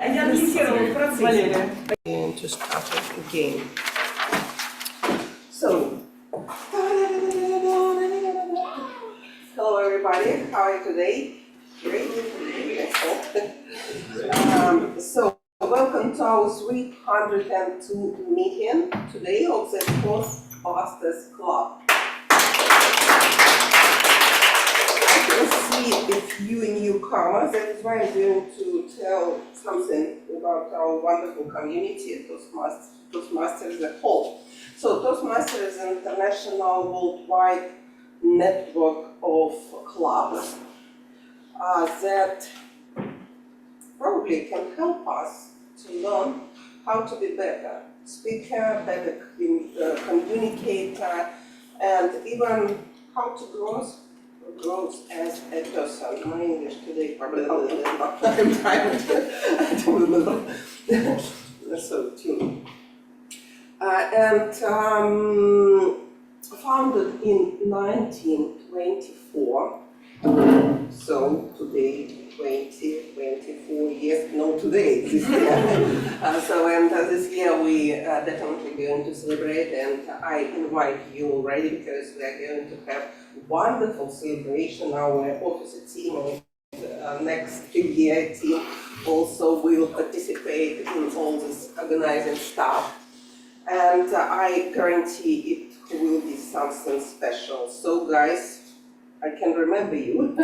Я анонсировала в процессе. Валерия. And to start it again. So, hello everybody, how are you today? Great. So, welcome to our 302 meeting today of the Toastbusters Club. Let's see if you newcomers, that is why I'm going to tell something about our wonderful community, Toastmasters as a whole. So Toastmasters International worldwide network of clubs that probably can help us to learn how to be better speaker, better communicator, and even how to grow as a person. My English today probably not. I'm trying to so tuned. And founded in 1924. So today, 24 years, no today, this year. And this year we are definitely going to celebrate, and I invite you already because we are going to have wonderful celebration. Our officer team and next year team also will participate in all this organizing stuff. And I guarantee it will be something special. So guys, I can remember you.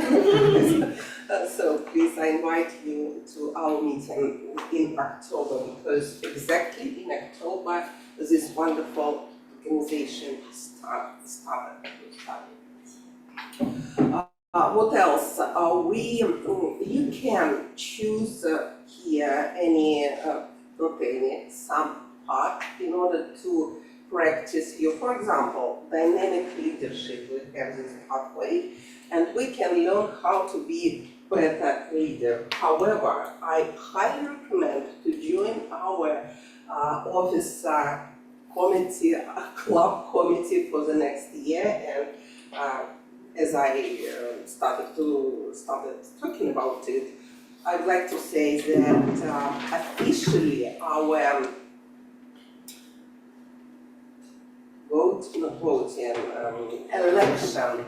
So please, I invite you to our meeting in October, because exactly in October this wonderful organization started. What else? You can choose here some part in order to practice your, for example, dynamic leadership. We have this pathway, and we can learn how to be better leader. However, I highly recommend to join our office committee, club committee for the next year. And as I started talking about it, I'd like to say that officially our election,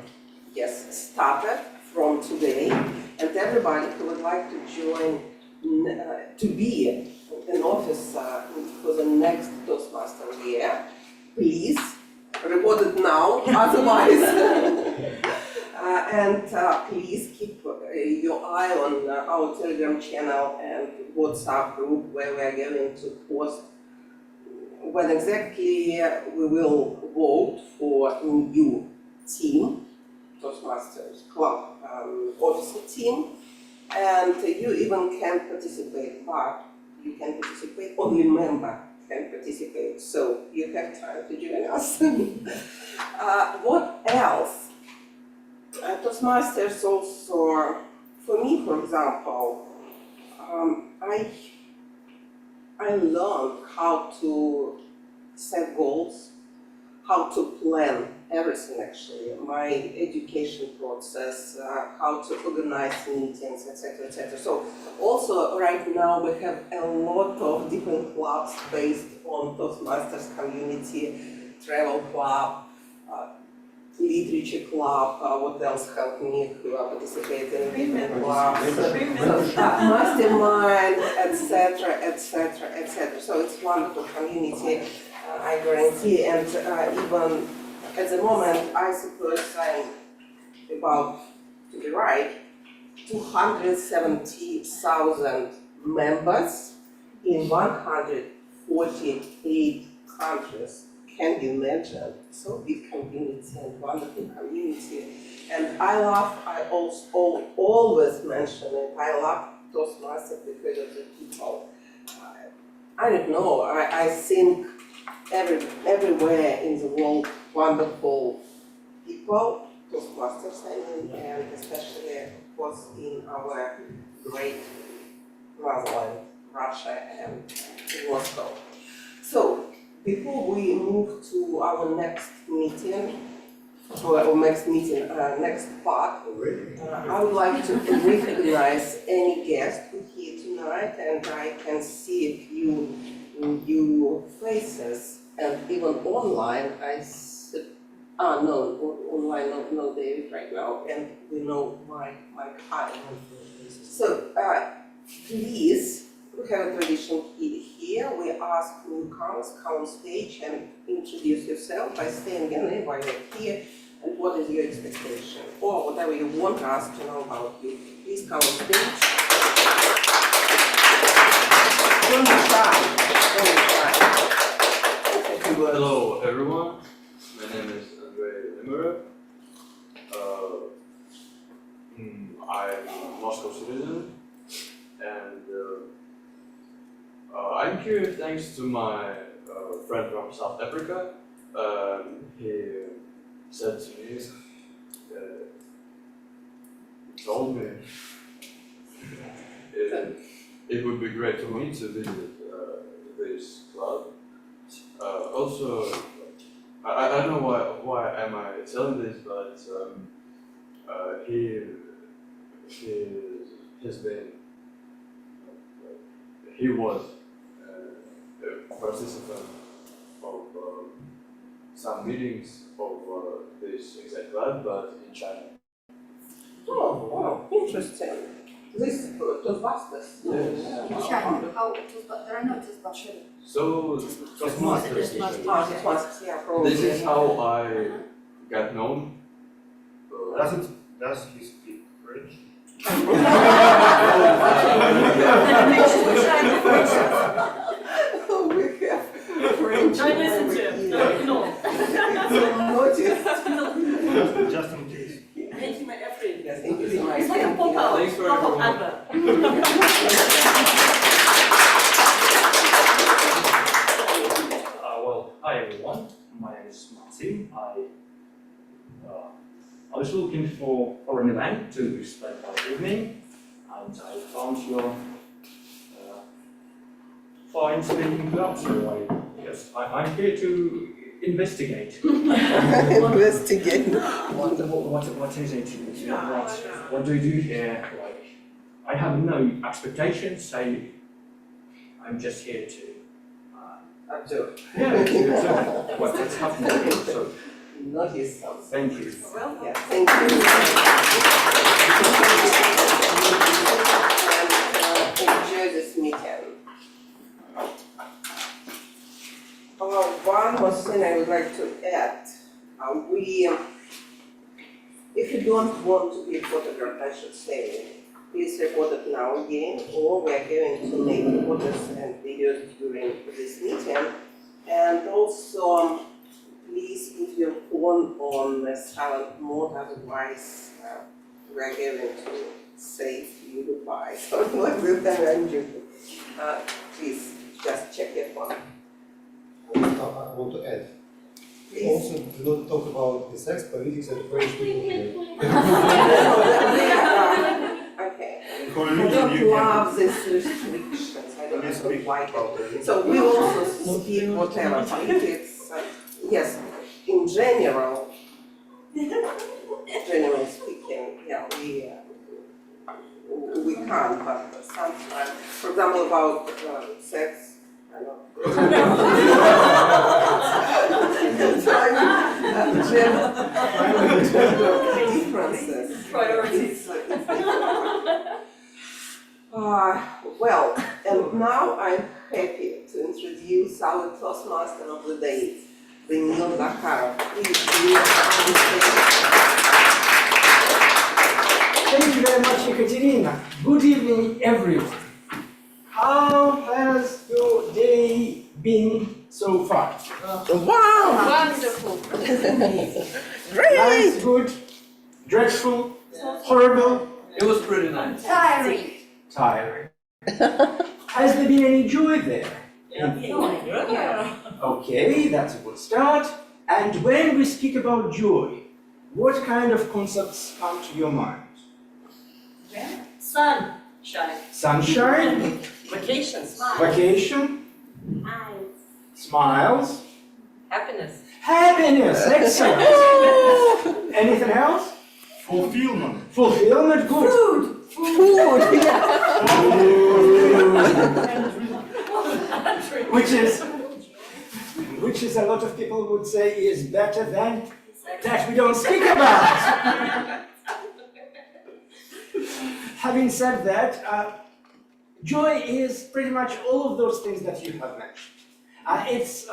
started from today, and everybody who would like to join, to be an officer for the next Toastmaster year, please report it now, otherwise. And please keep your eye on our Telegram channel and WhatsApp group, where we are going to post when exactly we will vote for a new team, Toastmasters Club officer team, and you even can participate, but you can participate, only member can participate, so you have time to join us. What else? Toastmasters also, for me, for example, I learned how to set goals, how to plan everything actually, my education process, how to organize meetings, etc., etc. So also right now we have a lot of different clubs based on Toastmasters community, travel club, literature club, what else helped me to participate in different clubs, mastermind, etc., etc., etc. So it's wonderful community, I guarantee, and even at the moment, I suppose I'm about to be right, 270,000 members in 148 countries. Can you imagine? So big community and wonderful community. And I also always mention it, I love Toastmasters because of the people. I don't know, I think everywhere in the world, wonderful people, Toastmasters, and especially, of course, in our great motherland, Russia and Moscow. So, before we move to our next meeting, next part, I would like to recognize any guest who's here tonight. tonight, and I can see a few new faces, and even online online, no David right now, and we know Mike Hine. So, please, we have a tradition here. We ask newcomers come on stage and introduce yourself by saying your name, why you're here, and what is your expectation, or whatever you want us to know about you. Please come on stage. Don't be shy. Hello, everyone. My name is Limera. I'm a Moscow citizen, and I'm here thanks to my friend from South Africa. He said to me, told me it would be great for me to visit this club. Also, I don't know why am I telling this, but he was a participant of some meetings of this exact club, but in China. Oh, wow, interesting. This is Toastbusters. Yes. China. How there are no Toastbusters. So, Toastmasters. Toastmasters, yeah, probably. This is how I got known. Does he speak French? Oh, we have French. I listen to him. No. Just in case. Thank you, my friend. Yes, thank you so much. It's like a pop-up. Thanks for Pop-up everyone. advert. Well, hi everyone. My name is Martin. I was looking for an event to spend my evening, and I found your fine speaking club. So I'm here to investigate. Investigate. What is it? What do you do here? Like, I have no expectations. I'm just here to. Observe. Yeah, what's happening. So, Notice something. thank you. Well, Yeah, thank you. And enjoy this meeting. One more thing I would like to add. If you don't want to be photographed, I should say, please report it now again, or we are going to make photos and videos during this meeting. And also, please keep your phone on silent mode, otherwise we are going to say to you goodbye. So what will I'm joking. Please just check your phone. I want to add. Please. Also, do not talk about the sex, politics, and French people here. Okay. For I religion, don't you love can. these restrictions. I don't Yes, know speak why. about it. So we also speak whatever politics. Yes, in general, generally speaking, yeah, we can't, but sometimes, for example, about sex, I know. Gender differences. Priorities. Well, and now I'm happy to introduce our Toastmaster of the day, Neil Zakharov. Please, Thank you very much, Ekaterina. Good evening, everyone. How has your day been so far? Wow! Wonderful. Nice, good, dreadful, horrible, It was pretty nice. Tiring. tiring. Has there been any joy there? Yeah. Okay, that's a good start. And when we speak about joy, what kind of concepts come to your mind? Sunshine. Sunshine, Vacations. vacation, smiles, Happiness. happiness, excellent. Anything else? Fulfillment. Fulfillment, good. Food! Yeah. people would say is better than that we don't speak about. Having said that, joy is pretty much all of those things that you have mentioned. It's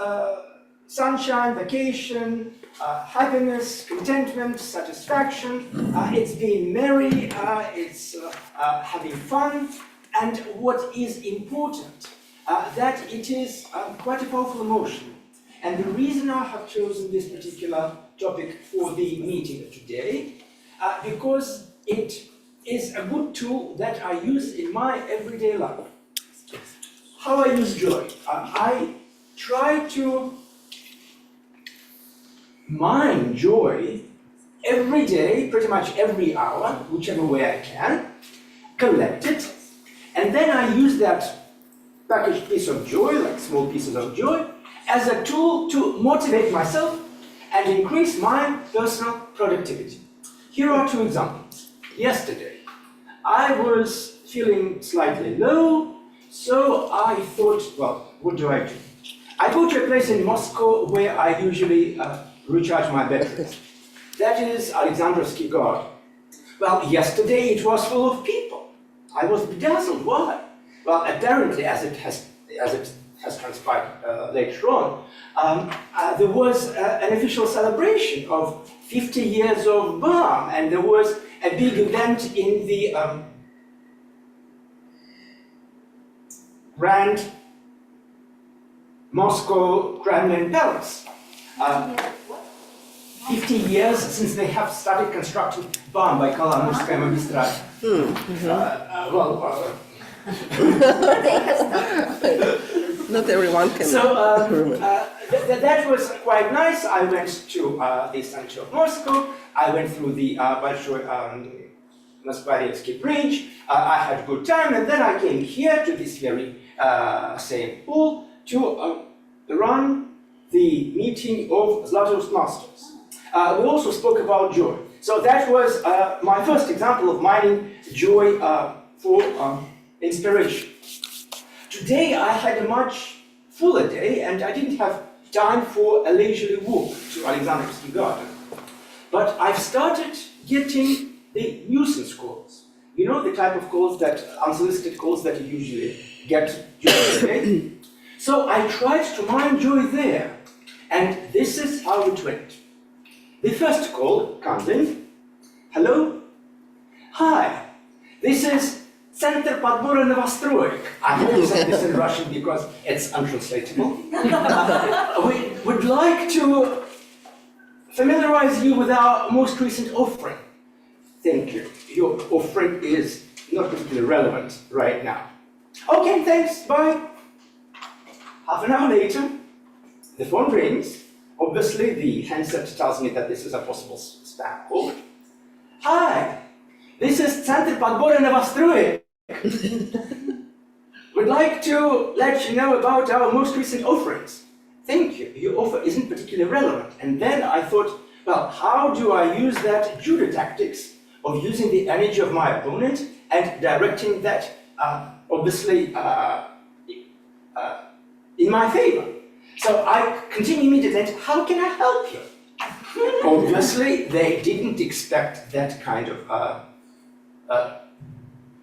sunshine, vacation, happiness, contentment, satisfaction, it's being merry, it's having fun, and what is important, that it is quite a powerful emotion. And the reason I have chosen this particular topic for the meeting today, because it is a good tool that I use in my everyday life. How I use joy. I try to mine joy every day, pretty much every hour, whichever way I can, collect it, and then I use that packaged piece of joy, like small pieces of joy, as a tool to motivate myself and increase my personal productivity. Here are two examples. Yesterday, I was feeling slightly low, so I thought, well, what do? I go to a place in Moscow where I usually recharge my batteries. That is Alexandrovsky Garden. Well, yesterday it was full of people. I was bedazzled. Why? Well, apparently, as it has transpired later on, there was an official celebration of 50 years of BAM, and there was a big event in the Grand Moscow Kremlin Palace. 50 years since they have started constructing BAM by Kalamuskaya Magistrate. Not everyone can. So that was quite nice. I went to the center of Moscow. I went through the Большой Moskvarevsky Bridge. I had a good time, and then I came here to this very same pool to run the meeting of Toastmasters. We also spoke about joy. So that was my first example of mining joy for inspiration. Today I had a much fuller day, and I didn't have time for a leisurely walk to Alexandrovsky Garden. But I've started getting the nuisance calls. You know, the type of calls that, unsolicited calls that you usually get during the day. So I tried to mine joy there, and this is how it went. The first call comes in. Hello? Hi, this is Center Подбора Новостроек. I only said this in Russian because it's untranslatable. We would like to familiarize you with our most recent offering. Thank you. Your offering is not particularly relevant right now. Okay, thanks, bye. Half an hour later, the phone rings. Obviously, the handset tells me that this is a possible spam call. Hi, this is Center Подбора Новостроек. We'd like to let you know about our most recent offerings. Thank you. Your offer isn't particularly relevant. And then I thought, well, how do I use that judo tactics of using the energy of my opponent and directing that, obviously, in my favor? So I continue immediately, and how can I help you? Obviously, they didn't expect that kind of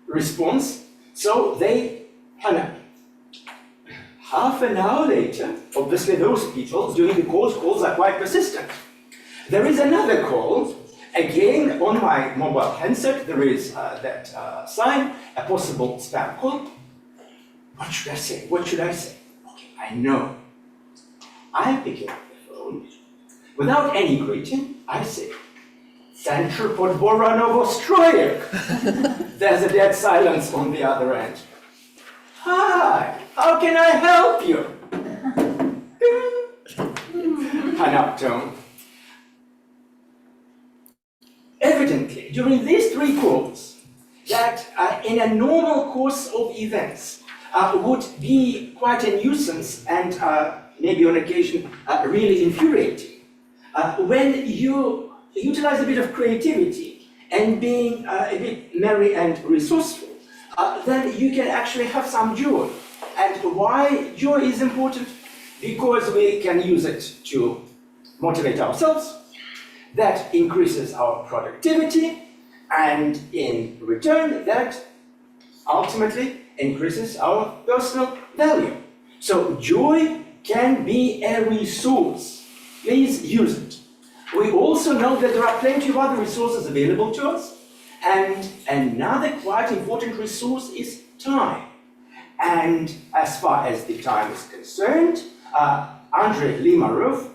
response, so they hung up. Half an hour later, obviously those people doing the calls are quite persistent. There is another call. Again, on my mobile handset, there is that sign, a possible spam call. What should I say? What should I say? Okay, I know. I'm picking up the phone. Without any greeting, I say, Center Podbora Novostroyek. There's a dead silence on the other end. Hi, how can I help you? Hung up tone. Evidently, during these three calls, that in a normal course of events would be quite a nuisance and maybe on occasion really infuriating. When you utilize a bit of creativity and being a bit merry and resourceful, then you can actually have some joy. And why joy is important? because we can use it to motivate ourselves. That increases our productivity, and in return, that ultimately increases our personal value. So joy can be a resource. Please use it. We also know that there are plenty of other resources available to us, and another quite important resource is time. And as far as the time is concerned, Andrei Limarov,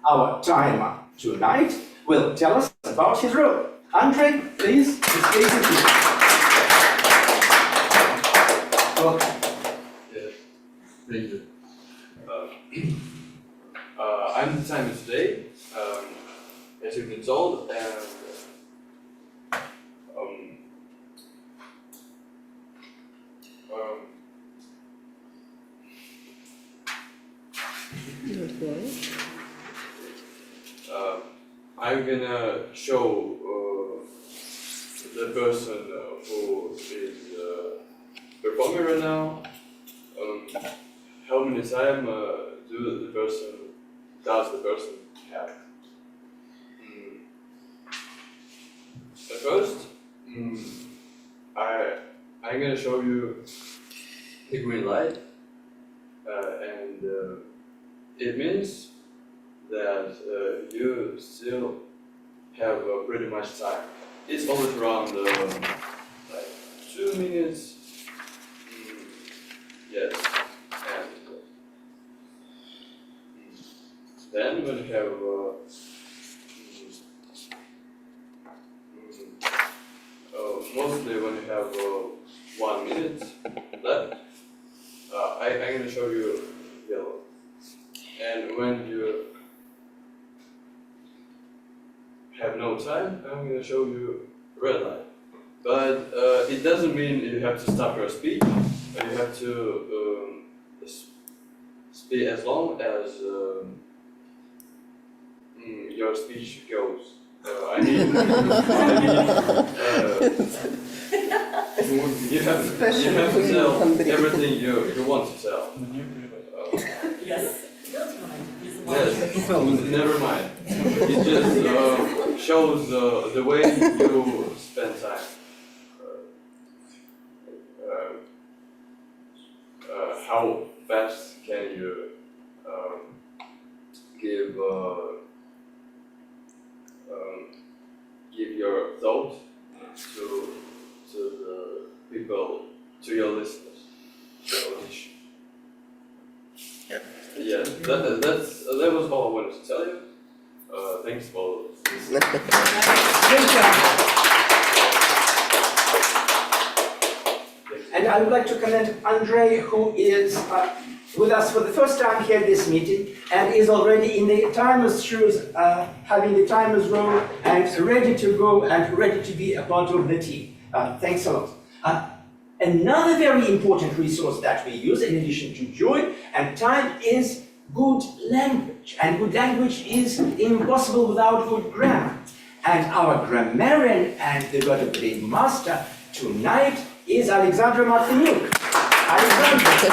our timer tonight, will tell us about his role. Andrei, please, the stage is yours. Welcome. Yeah, thank you. I'm the timer today, as you've been told, and I'm gonna show the person who is performing right now how many time does the person have. At first, I'm gonna show you the green light, and it means that you still have pretty much time. It's always around like 2 minutes. Yes, and then when you have mostly when you have 1 minute left, I'm gonna show you yellow. And when you have no time, I'm gonna show you red light. But it doesn't mean you have to stop your speech. You have to speak as long as your speech goes. You have to tell everything you want to tell. Yes. Yes, never mind. It just shows the way you spend time. How fast can you give your thought to the people, to your listeners, to your audition. Yeah, that was all I wanted to tell you. Thanks for listening. Great job. And I would like to commend Andrei, who is with us for the first time here at this meeting and is already in the timer's shoes, having the timer's role and ready to go and ready to be a part of the team. Thanks a lot. Another very important resource that we use in addition to joy and time is good language. And good language is impossible without good grammar. And our grammarian and the word of the day master tonight is Alexandra Martiniuk. Alexandra.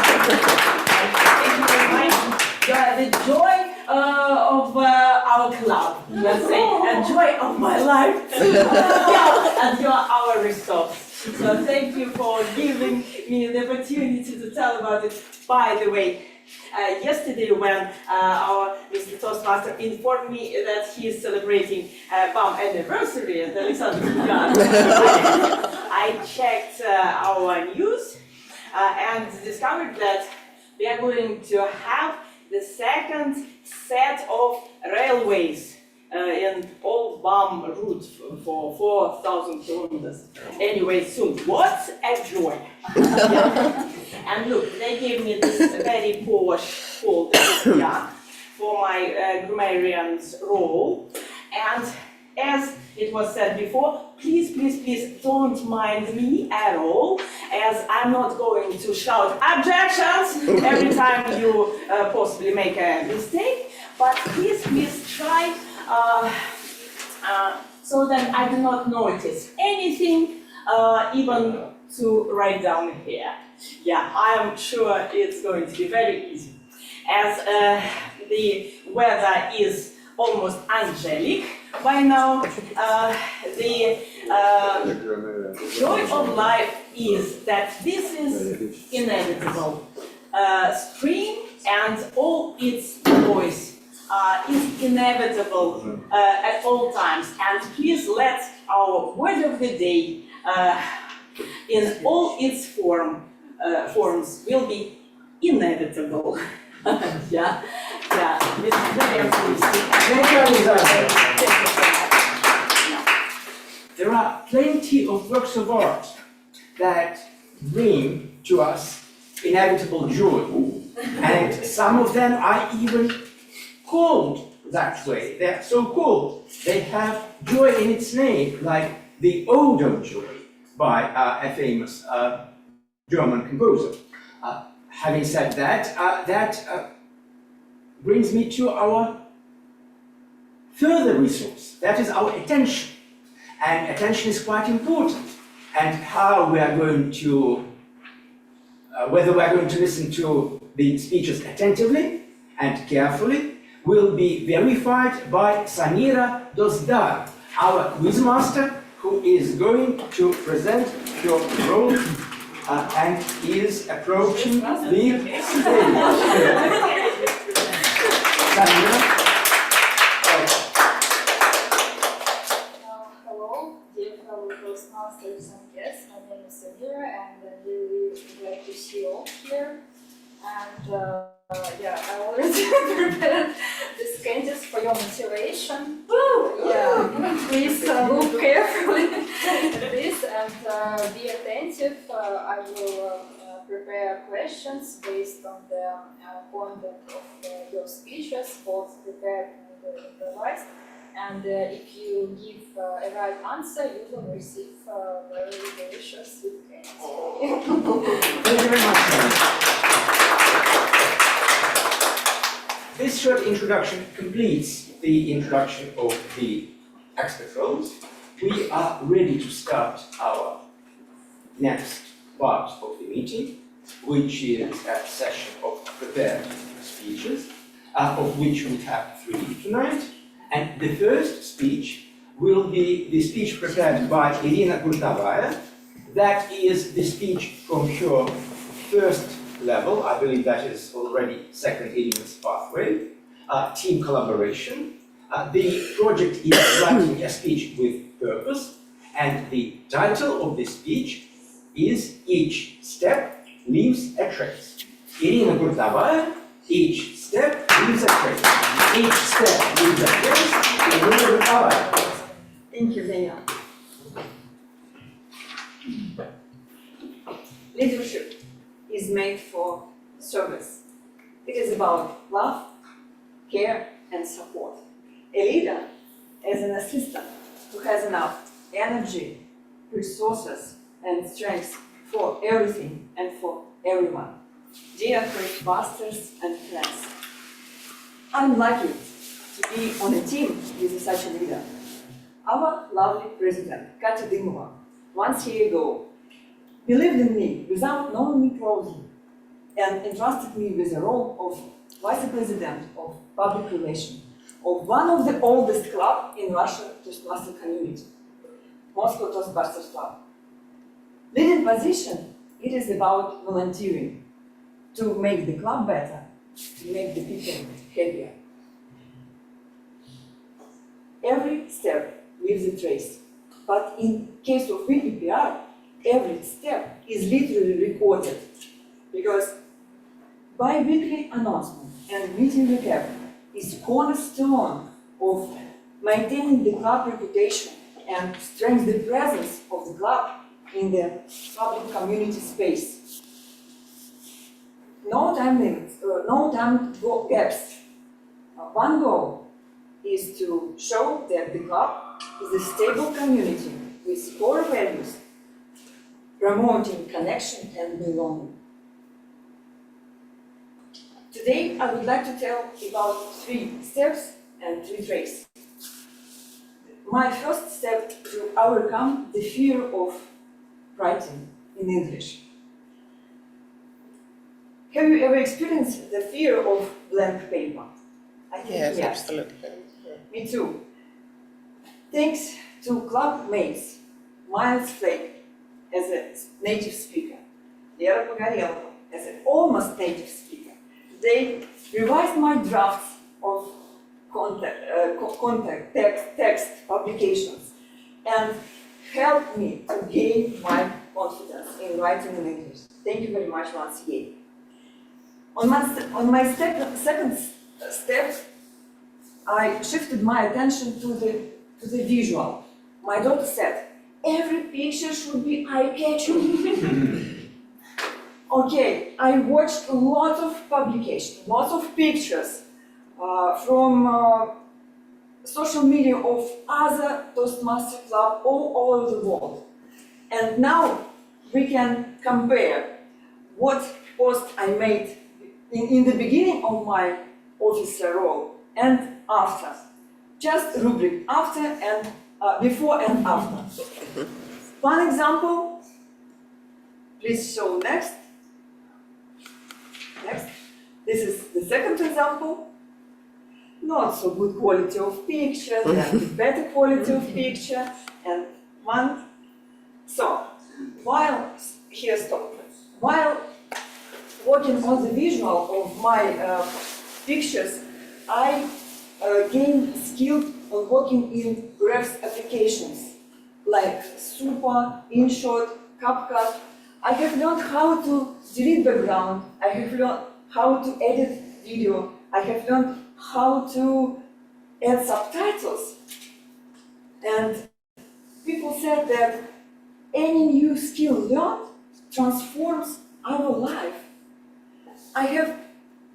Thank you very much. You are the joy of our club, let's say, and joy of my life. And you are our resource. So thank you for giving me the opportunity to tell about it. By the way, yesterday when our Mr. Toastmaster informed me that he is celebrating BAM anniversary at Alexander Began, I checked our news and discovered that we are going to have the second set of railways in all BAM route for 4,000 kilometers. Anyway, soon. What a joy! Yeah. And look, they gave me this very posh folder for my grammarian's role. And as it was said before, please, please, please don't mind me at all, as I'm not going to shout objections every time you possibly make a mistake. But please, please try so that I do not notice anything, even to write down here. Yeah, I am sure it's going to be very easy. as the weather is almost angelic by now. The joy of life is that this is inevitable. Spring and all its joys is inevitable at all times. And please let our word of the day in all its forms will be inevitable. Yeah, it's very pleasing. Thank you, Alexander. Thank you so much. There are plenty of works of art that bring to us inevitable joy. And some of them are even called that way. They're so called. They have joy in its name, like the Ode of Joy by a famous German composer. Having said that, that brings me to our further resource. That is our attention. And attention is quite important. And how we are going to, whether we are going to listen to the speeches attentively and carefully, will be verified by Samira Dozdar, our quizmaster, who is going to present your role and is approaching the stage. Samira? Hello, dear fellow Toastmasters and guests. My name is Samira, and I'm really glad to see you all here. And I already prepared these candies for your motivation. Woo! Yeah, please look carefully at this and be attentive. I will prepare questions based on the content of your speeches, both prepared and improvised. And if you give a right answer, you will receive very delicious sweet candies. Thank you very much, Samira. This short introduction completes the introduction of the expert roles. We are ready to start our next part of the meeting, which is a session of prepared speeches, of which we have 3 tonight. And the first speech will be the speech prepared by Irina Gurtavaya. That is the speech from her first level. I believe that is already second Irina's pathway. Team collaboration. The project is writing a speech with purpose, and the title of the speech is Each Step Leaves a Trace. Irina Gurtavaya, Each Step Leaves a Trace. Each step leaves a trace. Irina Gurtavaya. Thank you, Daniel. Leadership is made for service. It is about love, care, and support. A leader is an assistant who has enough energy, resources, and strength for everything and for everyone. Dear Toastbusters and friends, I'm lucky to be on a team with such a leader. Our lovely president, Katya Dymova, 1 year ago, believed in me without knowing me closely and entrusted me with the role of Vice President of Public Relations of one of the oldest clubs in Russian Toastmaster community, Moscow Toastbusters Club. Leading position, it is about volunteering to make the club better, to make the people happier. Every step leaves a trace, but in case of VPPR, every step is literally recorded, because bi-weekly announcement and meeting recap is cornerstone of maintaining the club reputation and strengthen the presence of the club in the public community space. No time limits, no time gaps. One goal is to show that the club is a stable community with core values, promoting connection and belonging. Today, I would like to tell about 3 steps and 3 traits. My first step to overcome the fear of writing in English. Have you ever experienced the fear of blank paper? I think Yes, absolutely. Me too. Thanks to club mates, Miles Flake as a native speaker, Lera Pogorelko as an almost native speaker, they revised my drafts of text publications and helped me to gain my confidence in writing in English. Thank you very much once again. On my second step, I shifted my attention to the visual. My daughter said, every picture should be eye-catching. Okay, I watched a lot of publications, lots of pictures from social media of other Toastmaster club all over the world. And now we can compare what post I made in the beginning of my officer role and after. Just rubric after and before and after. One example, please show next. Next. This is the second example. Not so good quality of picture, and better quality of picture, and one. So, while working on the visual of my pictures, I gained skill on working in refs applications like Super, InShot, CapCut. I have learned how to delete background. I have learned how to edit video. I have learned how to add subtitles. And people said that any new skill learned transforms our life. I have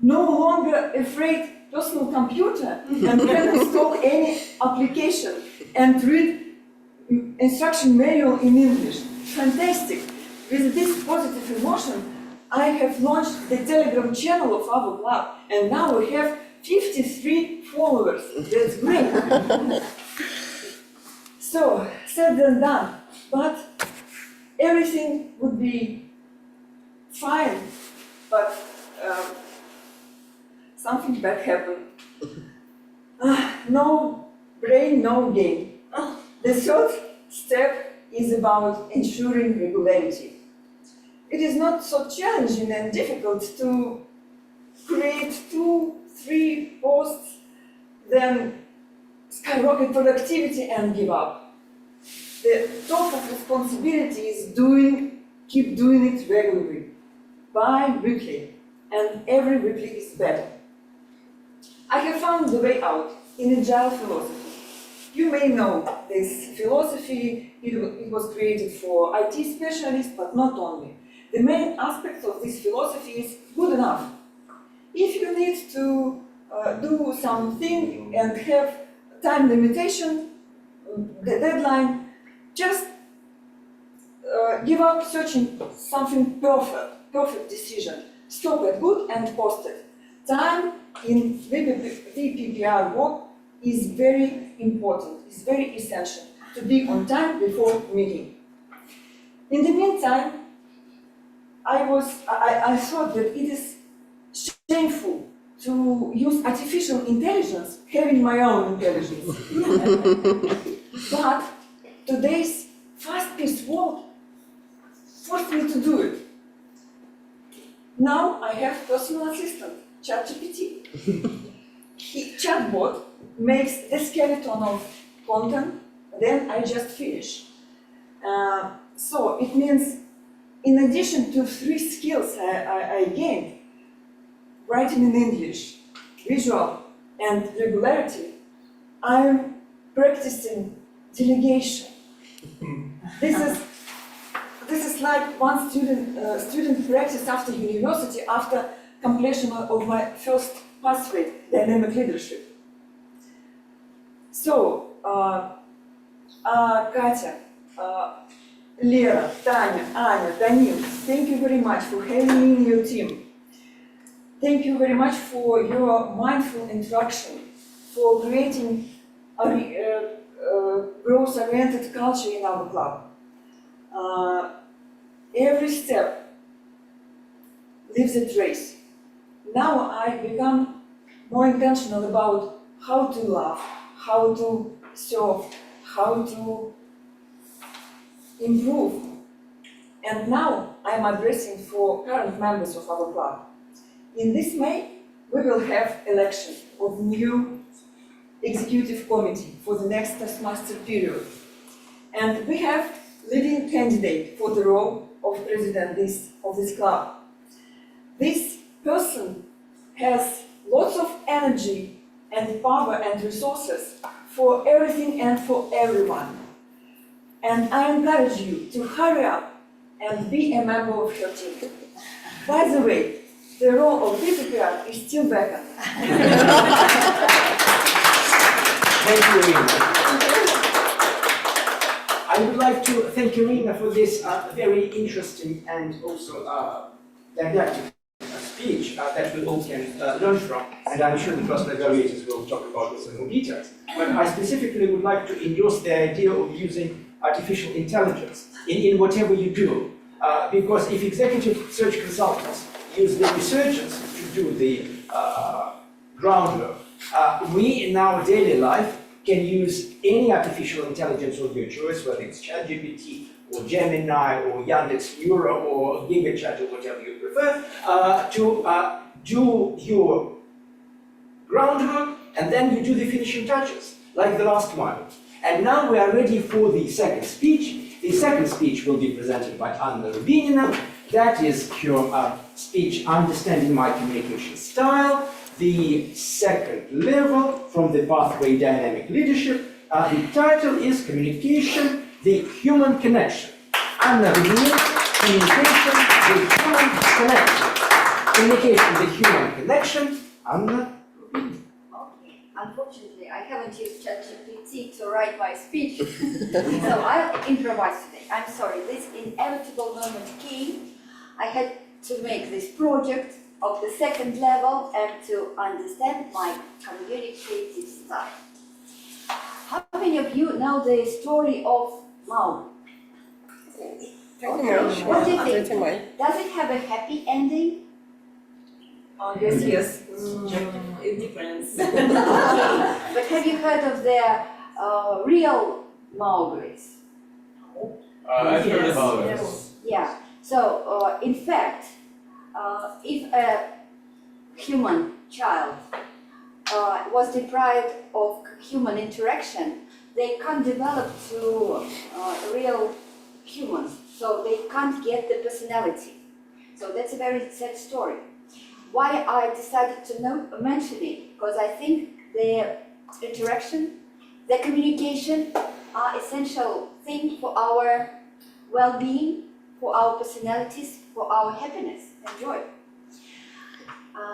no longer afraid personal computer and can install any application and read instruction manual in English. Fantastic. With this positive emotion, I have launched the Telegram channel of our club, and now we have 53 followers. That's great. So, said and done, but everything would be fine, but something bad happened. No brain, no gain. The third step is about ensuring regularity. It is not so challenging and difficult to create 2-3 posts, then skyrocket productivity and give up. The top of responsibility is keep doing it regularly, bi-weekly, and every weekly is better. I have found the way out in Agile philosophy. You may know this philosophy, it was created for IT specialists, but not only. The main aspect of this philosophy is good enough. If you need to do something and have time limitation, the deadline, just give up searching something perfect decision. Stop at good and post it. Time in VPPR work is very important, is very essential to be on time before meeting. In the meantime, I thought that it is shameful to use artificial intelligence, having my own intelligence. But today's fast-paced world forced me to do it. Now I have personal assistant, ChatGPT. Chatbot makes the skeleton of content, then I just finish. So it means, in addition to 3 skills I gained, writing in English, visual, and regularity, I'm practicing delegation. This is like one student practice after university, after completion of my first pathway, dynamic leadership. So, Katya, Lera, Tanya, Anya, Danil, thank you very much for having me in your team. Thank you very much for your mindful interaction, for creating a growth-oriented culture in our club. Every step live the trace. Now I become more intentional about how to laugh, how to serve, how to improve. And now I'm addressing for current members of our club. In this May, we will have election of new executive committee for the next Toastmaster period. And we have leading candidate for the role of president of this club. This person has lots of energy and power and resources for everything and for everyone. And I encourage you to hurry up and be a member of her team. By the way, the role of visitor is still vacant. Thank you, Irina. I would like to thank Irina for this very interesting and also didactic speech that we all can learn from, and I'm sure the personal evaluators will talk about this in more details. But I specifically would like to endorse the idea of using artificial intelligence in whatever you do, because if executive search consultants use the researchers to do the groundwork, we in our daily life can use any artificial intelligence of your choice, whether it's ChatGPT or Gemini or Yandex Neuro or GigaChat or whatever you prefer, to do your groundwork, and then you do the finishing touches, like the last mile. And now we are ready for the second speech. The second speech will be presented by Anna Rubinina. That is her speech, Understanding My Communication Style, the second level from the Pathway Dynamic Leadership. The title is Communication, the Human Connection. Anna Rubinina, Communication, the Human Connection. Communication, the Human Connection. Anna Rubinina. Okay. Unfortunately, I haven't used ChatGPT to write my speech, so I'll improvise today. I'm sorry, this inevitable moment came. I had to make this project of the second level and to understand my communicative style. How many of you know the story of Mao? What do you think? Does it have a happy ending? Yes. It depends. But have you heard of the real Mowglis? I've heard Yes. about it. Yes. Yeah. So, in fact, if a human child was deprived of human interaction, they can't develop to real humans. So they can't get the personality. So that's a very sad story. Why I decided to mention it? Because I think the interaction, the communication are essential thing for our well-being, for our personalities, for our happiness and joy.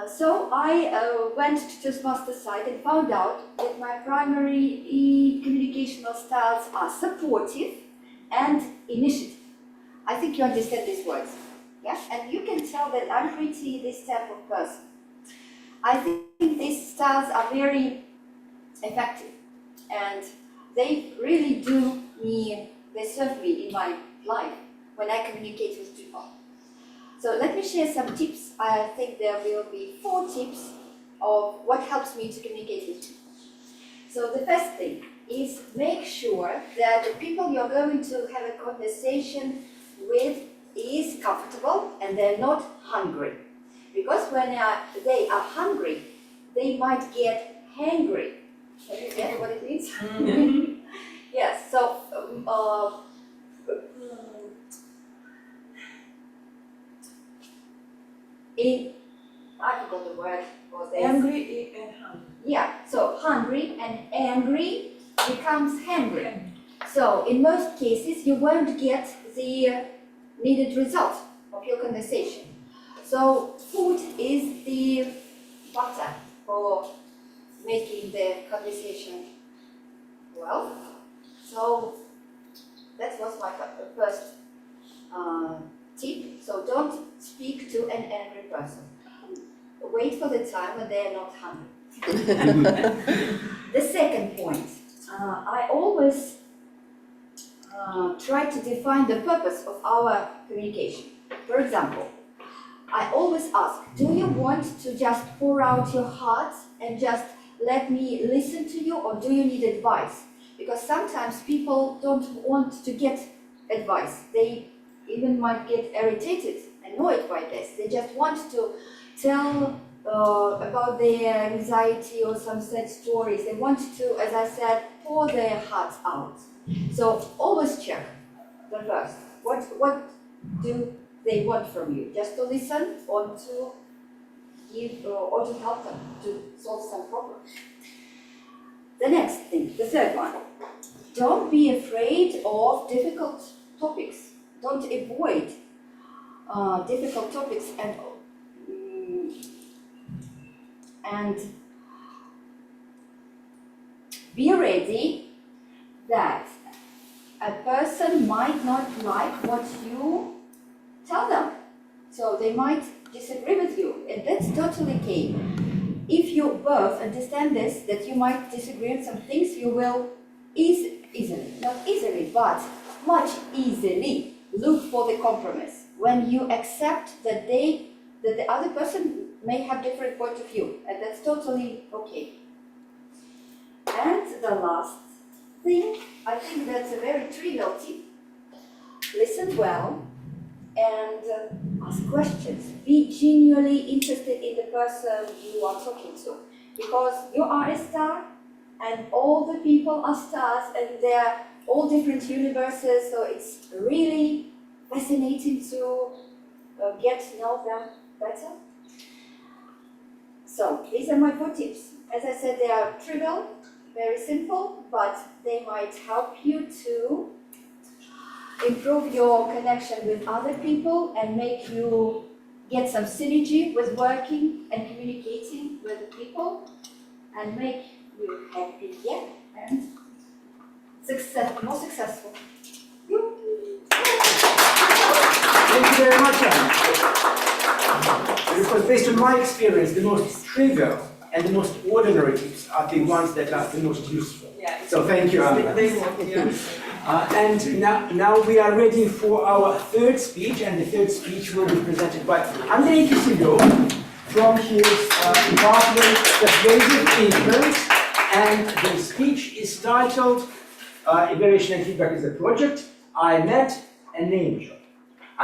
So I went to Toastmasters site and found out that my primary communicational styles are supportive and initiative. I think you understand these words. Yeah? And you can tell that I'm pretty this type of person. I think these styles are very effective and they really they serve me in my life when I communicate with people. So let me share some tips. I think there will be 4 tips of what helps me to communicate with people. So the first thing is make sure that the people you're going to have a conversation with is comfortable and they're not hungry. Because when they are hungry, they might get hangry. Have you get what it means? Yes, so I forgot the word. Angry and hungry. Yeah, so hungry and angry becomes hangry. So in most cases, you won't get the needed result of your conversation. So food is the butter for making the conversation well. So that was my first tip. So don't speak to an angry person. Wait for the time when they are not hungry. The second point, I always try to define the purpose of our communication. For example, I always ask, do you want to just pour out your heart and just let me listen to you, or do you need advice? Because sometimes people don't want to get advice. They even might get irritated, annoyed by this. They just want to tell about their anxiety or some sad stories. They want to, as I said, pour their hearts out. So always check the first. What do they want from you? Just to listen, or to give, or to help them to solve some problems? The next thing, the third one. Don't be afraid of difficult topics. Don't avoid difficult topics, and be ready that a person might not like what you tell them. So they might disagree with you, and that's totally okay. If you both understand this, that you might disagree on some things, you will easily, not easily, but much easily look for the compromise. When you accept that the other person may have different point of view, and that's totally okay. And the last thing, I think that's a very trivial tip. Listen well and ask questions. Be genuinely interested in the person you are talking to, because you are a star and all the people are stars and they're all different universes, so it's really fascinating to get to know them better. So these are my 4 tips. As I said, they are trivial, very simple, but they might help you to improve your connection with other people and make you get some synergy with working and communicating with people, and make you happy, and more successful. Thank you very much, Anna. Because based on my experience, the most trivial and the most ordinary tips are the ones that are the most useful. Yeah. So thank you, Anna. And now we are ready for our third speech, and the third speech will be presented by Andrei Kisilyov from his department Persuasive Influence, and the speech is titled Evaluation and Feedback is a Project. I met an angel.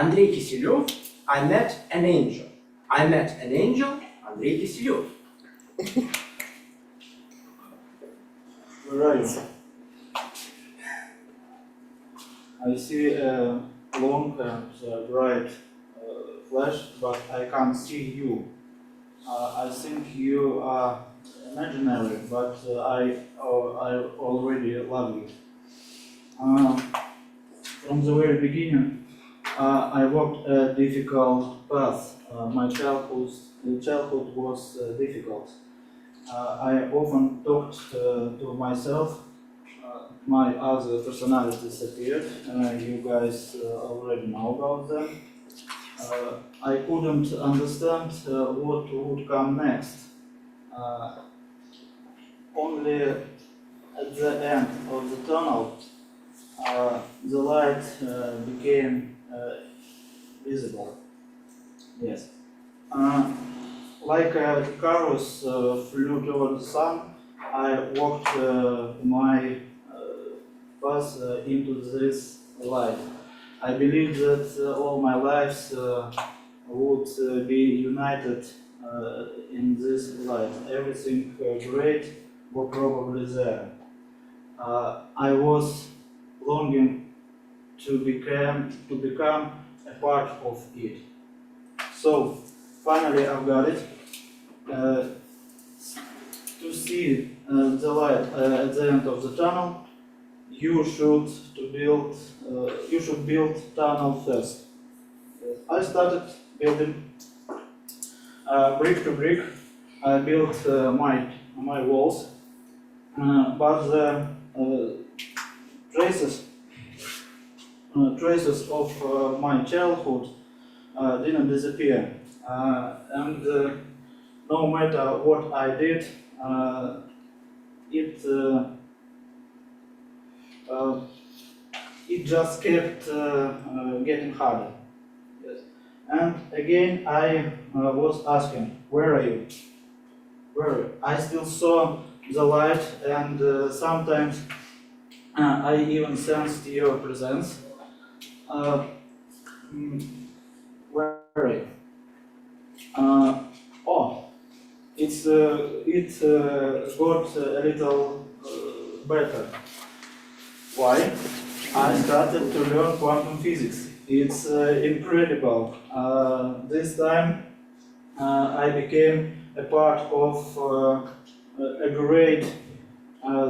Andrei Kisilyov, I met an angel. I met an angel, Andrei Kisilyov. Where are you? I see a long and bright flash, but I can't see you. I think you are imaginary, but I already love you. From the very beginning, I walked a difficult path. My childhood was difficult. I often talked to myself. My other personalities disappeared. You guys already know about them. I couldn't understand what would come next. Only at the end of the tunnel, the light became visible. Yes. Like Icarus flew toward the sun, I walked my path into this light. I believed that all my lives would be united in this light. Everything great was probably there. I was longing to become a part of it. So finally I've got it. To see the light at the end of the tunnel, you should build tunnel first. I started building brick to brick. I built my walls, but the traces of my childhood didn't disappear, and no matter what I did, it just kept getting harder. Yes. And again, I was asking, where are you? Where are you? I still saw the light, and sometimes I even sensed your presence. Where are you? Oh, it got a little better. Why? I started to learn quantum physics. It's incredible. This time I became a part of a great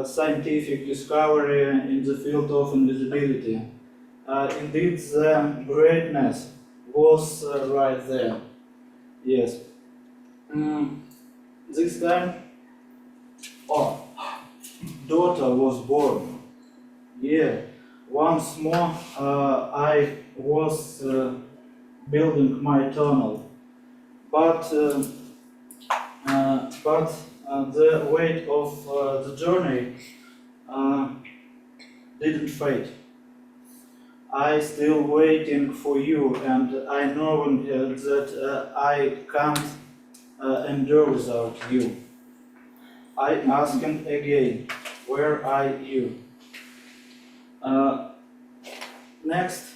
scientific discovery in the field of invisibility. Indeed, the greatness was right there. Yes. This time, daughter was born. Yeah. Once more, I was building my tunnel, but the weight of the journey didn't fade. I still waiting for you, and I know that I can't endure without you. I asking again, where are you? Next,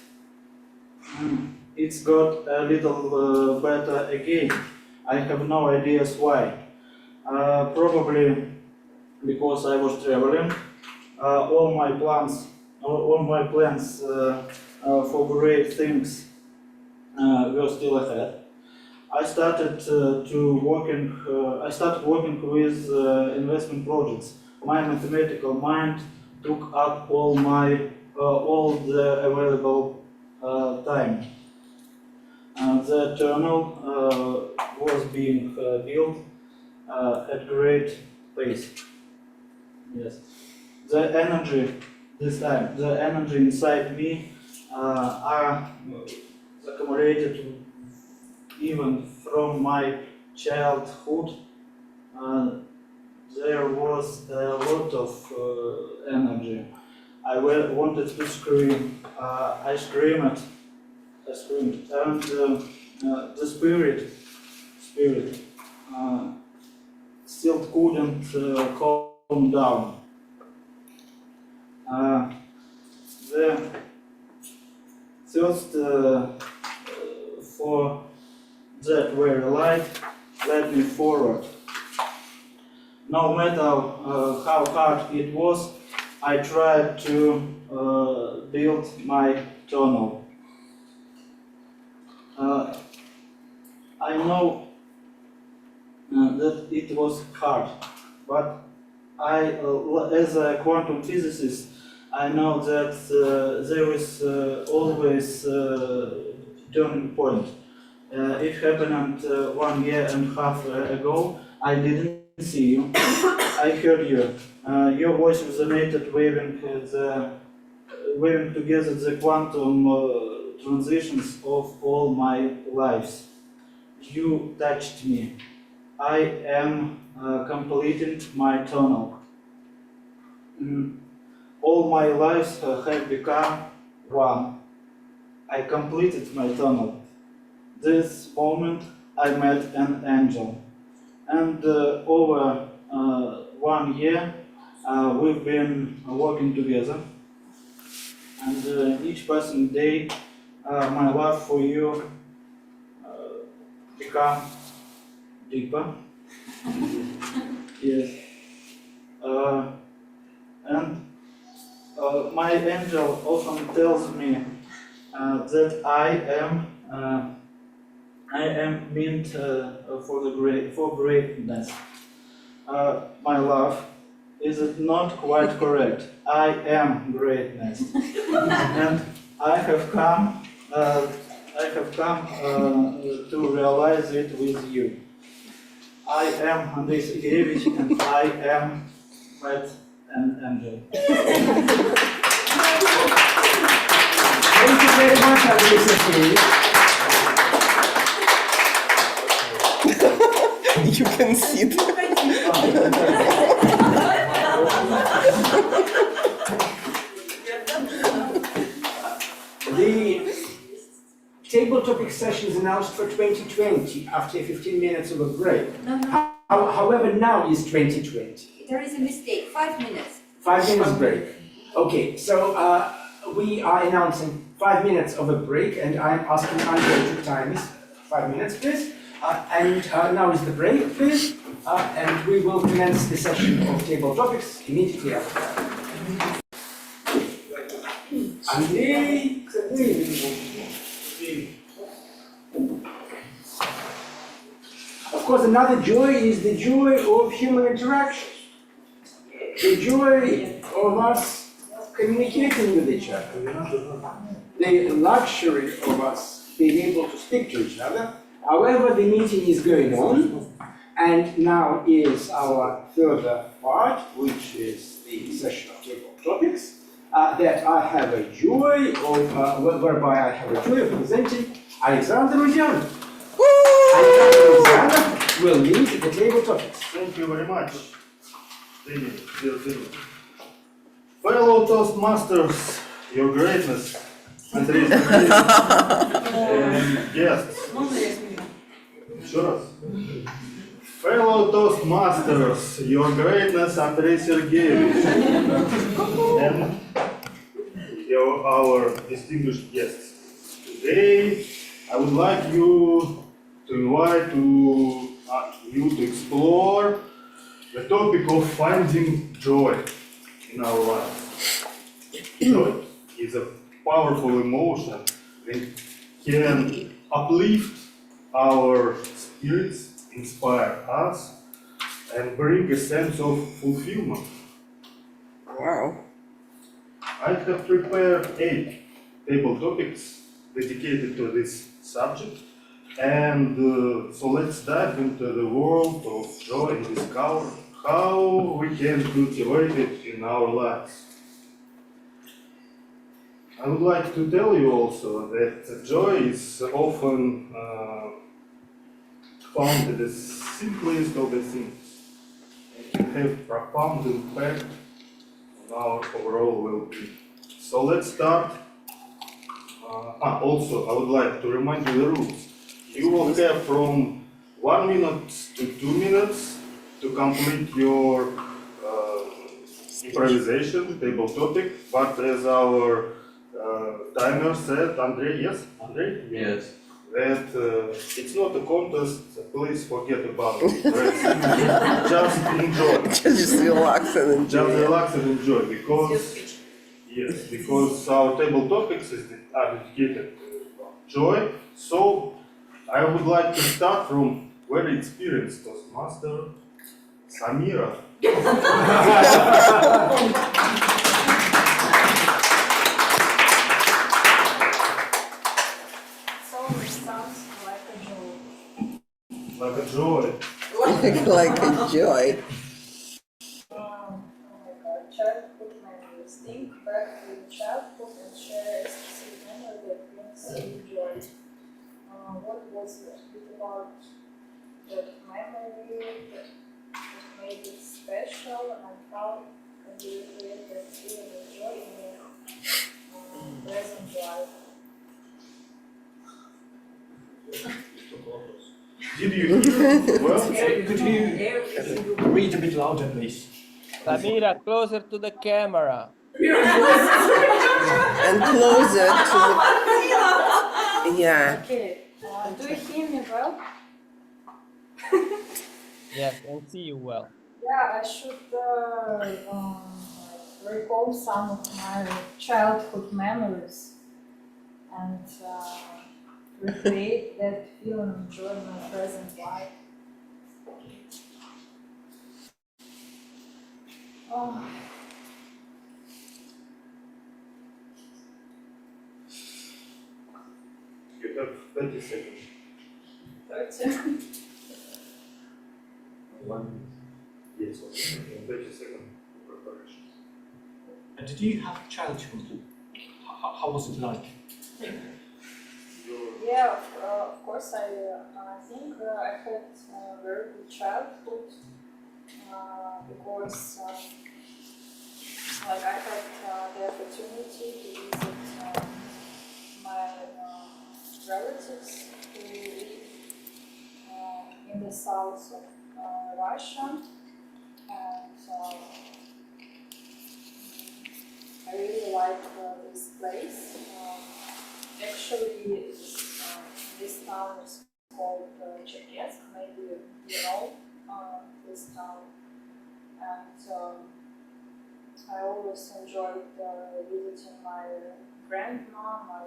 it's got a little better again. I have no ideas why. Probably because I was traveling. All my plans for great things were still ahead. I started working with investment projects. My mathematical mind took up all the available time. The tunnel was being built at great pace. Yes. The energy inside me are accumulated even from my childhood. There was a lot of energy. I wanted to scream. I screamed, and the spirit still couldn't calm down. The thirst for that very light led me forward. No matter how hard it was, I tried to build my tunnel. I know that it was hard, but as a quantum physicist, I know that there is always a turning point. It happened 1.5 years ago. I didn't see you. I heard you. Your voice resonated, waving together the quantum transitions of all my lives. You touched me. I am completing my tunnel. All my lives have become one. I completed my tunnel. This moment I met an angel. And over 1 year we've been working together. And each passing day my love for you become deeper. Yes. And my angel often tells me that I am meant for greatness. My love, is it not quite correct? I am greatness, and I have come to realize it with you. I am Andrei Sergeyevich, and I am but an angel. Thank you very much, Andrei Sergeyevich. You can sit. The table topic session session is announced for 2020 after 15 minutes of a break. No, However, now is 2020. there is a mistake. 5 minutes. 5 minutes break. Okay, so we are announcing 5 minutes of a break, and I'm asking Andre to time this. 5 minutes, please. And now is the break, please. And we will commence the session of table topics immediately after that. Andre, of course, another joy is the joy of human interaction. The joy of us communicating with each other. The luxury of us being able to speak to each other. However, the meeting is going on, and now is our further part, which is the session of table topics, that I have a joy of, whereby I have a joy of presenting Alexander Uzyanov. Alexander will lead the table topics. Thank you very much, Dini, dear Dini. Fellow Toastmasters, your greatness, and guests. Еще раз. Fellow Toastmasters, your greatness, Andrei Sergeyevich, and our distinguished guests. Today, I would like you to invite you to explore the topic of finding joy in our lives. Joy is a powerful emotion that can uplift our spirits, inspire us, and bring a sense of fulfillment. Wow. I have prepared 8 table topics dedicated to this subject, and so let's dive into the world of joy and discover how we can cultivate it in our lives. I would like to tell you also that joy is often found in the simplest of the things. It can have profound impact on our overall well-being. So let's start. Also, I would like to remind you the rules. You will have from 1 minute to 2 minutes to complete your improvisation table topic, but as our timer said, Andrei, yes? Andrei? Yes. That it's not a contest, please forget about it. Just enjoy. Just relax and enjoy. Just relax and enjoy, because yes, because our table topics are dedicated to joy. So I would like to start from very experienced Toastmaster, Samira. Like a joy. Like a joy. Oh my god, childhood memories. Think back to childhood and share a specific memory that brings you joy. What was it about that memory that made it special, and how can you recreate that feeling of joy in your present life? Did you hear? Well, Could you read a bit louder, please? Samira, closer to the camera. And closer to the... Yeah. Okay, do you hear me well? Yes, and see you well. Yeah, I should recall some of my childhood memories and recreate that feeling of joy in my present life. Oh. you have 30 seconds. 30. 1 minute. Yes, 30 seconds preparation. And did you have childhood? How was it like? Yeah, of course, I think I had a very good childhood because like I had the opportunity to visit my relatives who live in the south of Russia, and I really like this place. Actually, this town is called Cherkessk. Maybe you know this town, and I always enjoyed visiting my grandma, my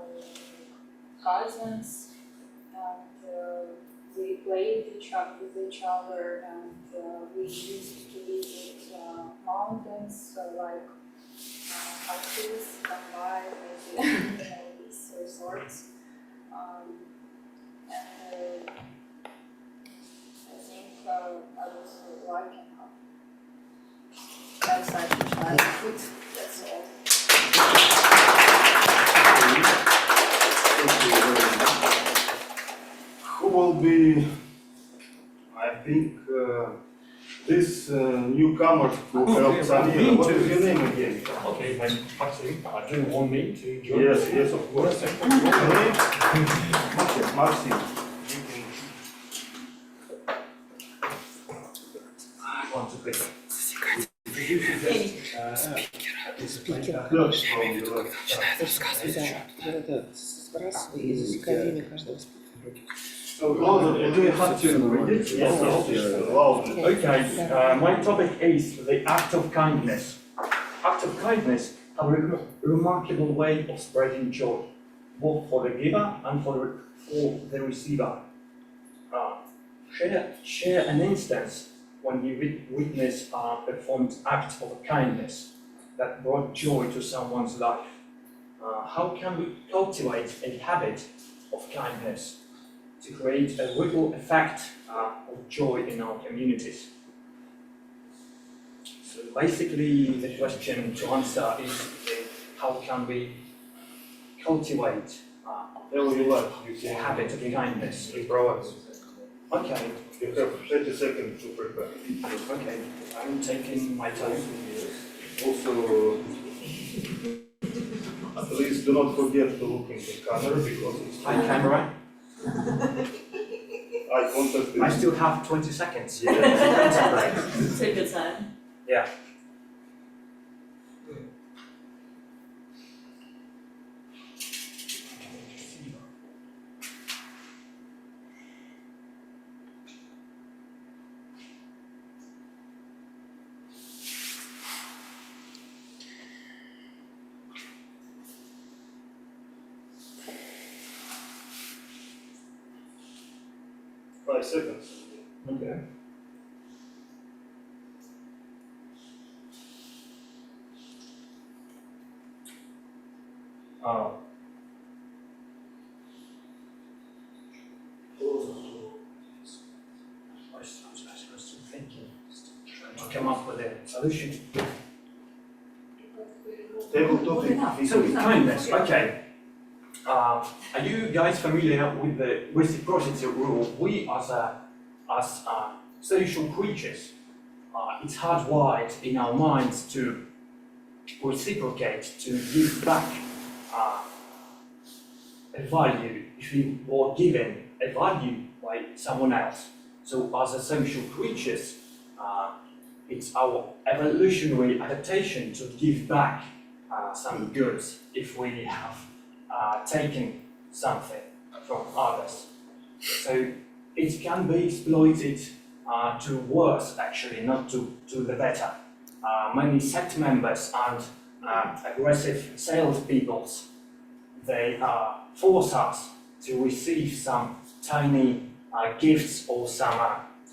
cousins, and we played with each other, and we used to visit mountains like Alpes, Kambai, maybe these resorts. And I think I was liking how such a childhood. That's all. Who will be, I think, this newcomer who helped Samira? What is your name again? Okay, I'm Maxim. Do you want me to join? Yes, yes, of course. Maxim. Want to click. Do you have to read it? Yes, loudly. Okay, my topic is the act of kindness. Act of kindness are a remarkable way of spreading joy, both for the giver and for the receiver. Share an instance when you witness a performed act of kindness that brought joy to someone's life. How can we cultivate a habit of kindness to create a ripple effect of joy in our communities? So basically the question to answer is how can we cultivate a habit of kindness? Okay. You have 30 seconds to prepare. Okay, I'm taking my time. Also, please do not forget to look in the camera because it's Hi camera. eye contact. I still have 20 seconds. Yes. Take your time. Yeah. Five seconds. Okay. I'm still thinking, trying to come up with a solution. Table topic. So kindness, okay. Are you guys familiar with the reciprocity rule? We as social creatures, it's hardwired in our minds to reciprocate, to give back a value if we were given a value by someone else. So as a social creatures, it's our evolutionary adaptation to give back some goods if we have taken something from others. So it can be exploited to worse, actually, not to the better. Many sect members and aggressive salespeople, they force us to receive some tiny gifts or some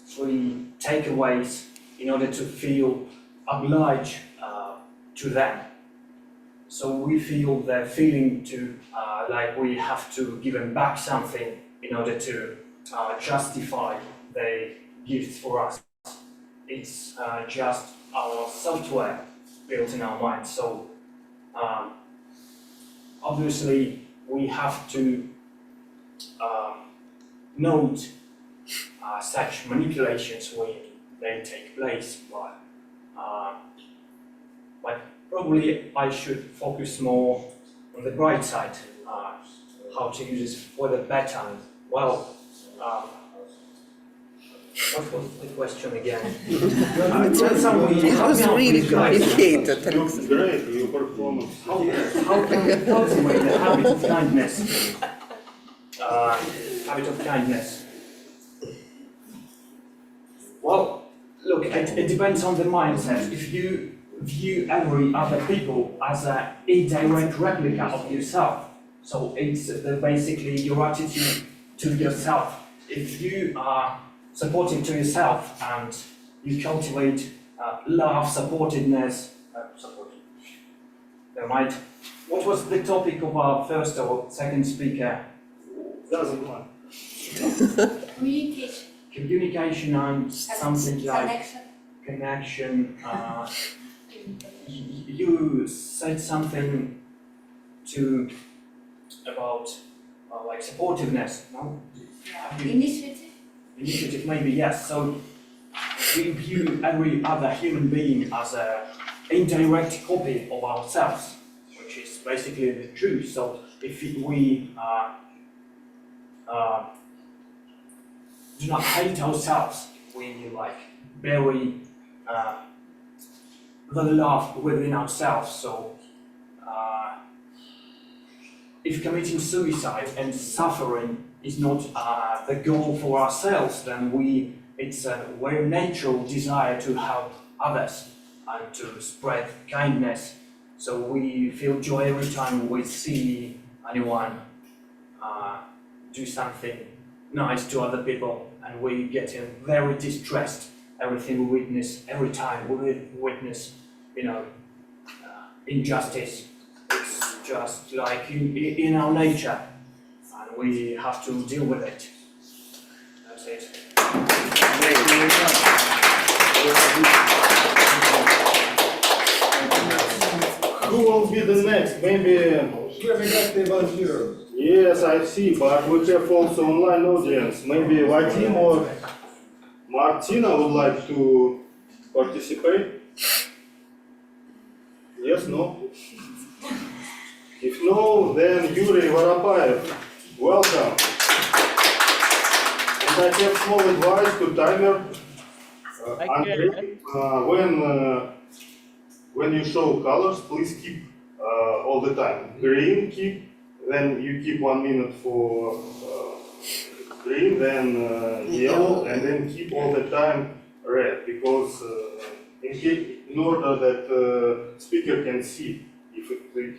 free takeaways in order to feel obliged to them. So we feel the feeling to like we have to give them back something in order to justify the gifts for us. It's just our software built in our mind. So obviously we have to note such manipulations when they take place, but probably I should focus more on the bright side. how to use it for the better. Well, what was the question again? It was really complicated. Looks great, your performance. How can we cultivate the habit of kindness? Habit of kindness. Well, look, it depends on the mindset. If you view every other people as an indirect replica of yourself, so it's basically your attitude to yourself. If you are supporting to yourself and you cultivate love, supportedness, never mind. What was the topic of our first or second speaker? Doesn't matter. Communication. Communication and something like Connection. connection. You said something about like supportiveness, no? Initiative. Initiative, maybe, yes. So we view every other human being as an indirect copy of ourselves, which is basically the truth. So if we do not hate ourselves, we like bury the love within ourselves. So if committing suicide and suffering is not the goal for ourselves, then it's a very natural desire to help others and to spread kindness. So we feel joy every time we see anyone do something nice to other people, and we get very distressed everything we witness, every time we witness, injustice. It's just like in our nature, and we have to deal with it. That's it. Who will be the next? Maybe. Yes, I see, but we have also online audience. Maybe Vadim or Martina would like to participate? Yes, no? If no, then Yuri Voropayev, welcome. And I have small advice to timer. Andrei, when you show colors, please keep all the time. Green, keep, then you keep 1 minute for green, then yellow, and then keep all the time red, because in order that speaker can see if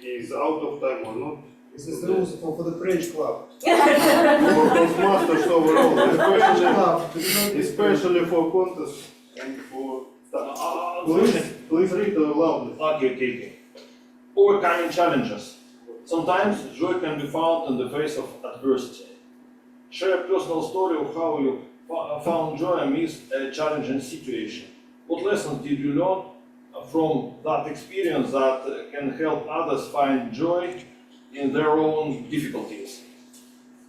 he is out of time or not. This is the rules for the French club. For Toastmasters overall, especially for contests and for stuff. Please read loudly. Okay. Overcoming challenges. Sometimes joy can be found in the face of adversity. Share a personal story of how you found joy amidst a challenging situation. What lessons did you learn from that experience that can help others find joy in their own difficulties?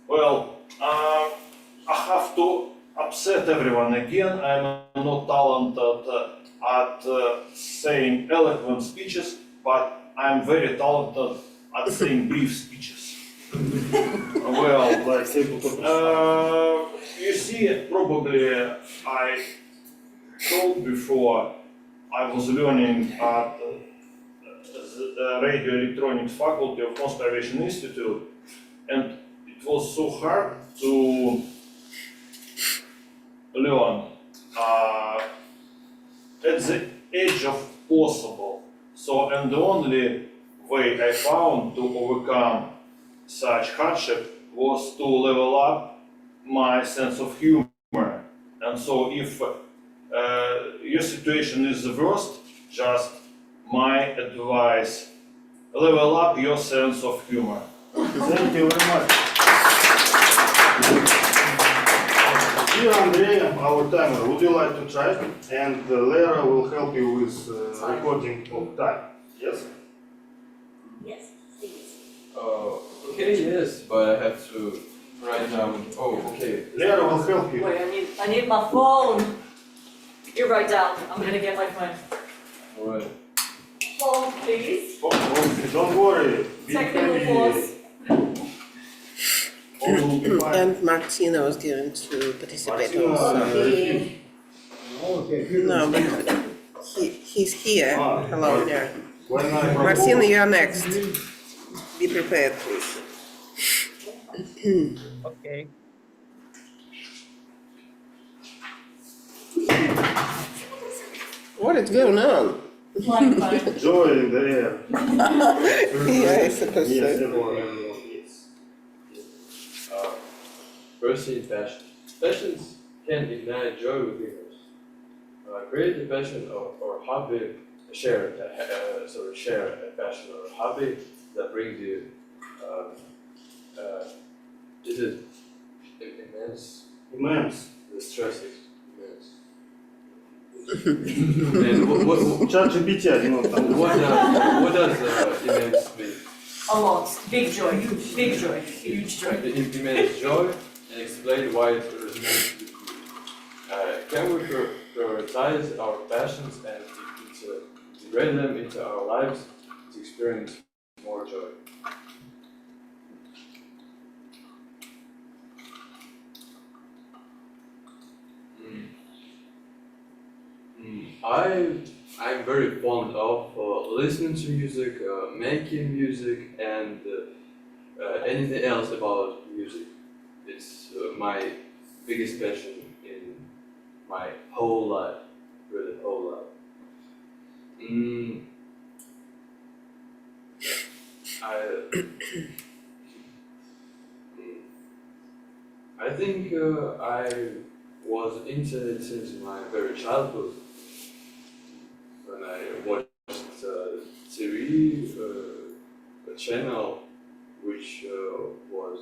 Well, I have to upset everyone again. I'm not talented at saying eloquent speeches, but I'm very talented at saying brief speeches. Well, you see, probably I told before I was learning at the Radio Electronics Faculty of Moscow Aviation Institute, and it was so hard to learn at the edge of possible. So, and the only way I found to overcome such hardship was to level up my sense of humor. And so if your situation is the worst, just my advice, level up your sense of humor. Thank you very much. Dear Andrei, our timer, would you like to try? And Lera will help you with recording of time. Yes? Yes, please. Okay, yes, but I have to write down. Oh, okay. Lera will help you. Wait, I need my phone. You write down. I'm gonna get my phone. Alright. Phone, please. Don't worry. Be Technical happy. pause. will be fine. And Martina was going to participate Martina, also. refuse. Okay. No, but he's here. Ah, Hello right. there. When I Martina, propose, you are next. Be prepared, please. Okay. What is going on? joy in the air. Yeah, I suppose Yes, so. everyone, yes. Firstly, passion. Passions can ignite joy within us. Create a passion or hobby, share a passion or a hobby that brings you, is it immense? Immense. The stress is immense. And what ChatGPT, I don't know. what does immense mean? A lot, big joy, huge joy. Immense joy, and explain why it resonates with you. Can we prioritize our passions and integrate them into our lives to experience more joy? I'm very fond of listening to music, making music, and anything else about music. It's my biggest passion in my whole life, really whole life. I think I was into it since my very childhood. When I watched TV, a channel which was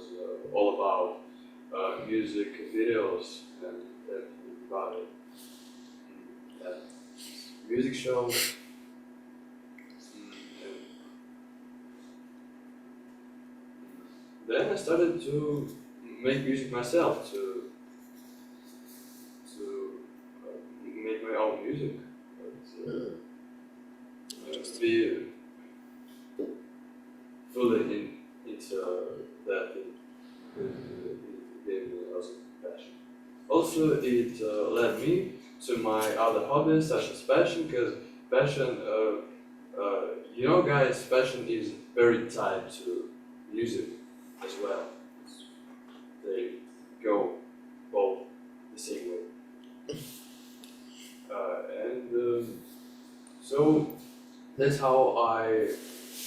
all about music videos and everything about it. That music show. Then I started to make music myself, to make my own music. Be fully into that thing. It gave me lots of passion. Also, it led me to my other hobbies such as passion, because passion, guys, passion is very tied to music as well. They go both the same way. So that's how I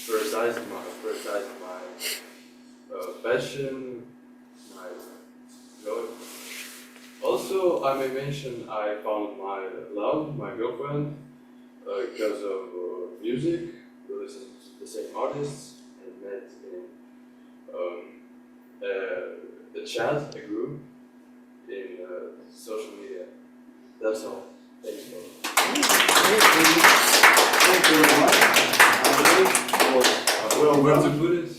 prioritized my passion, my joy. Also, I may mention I found my love, my girlfriend, because of music. We listened to the same artists and met in a chat, a group in social media. That's all. Thanks, Thank you very much. Well, Where to put it?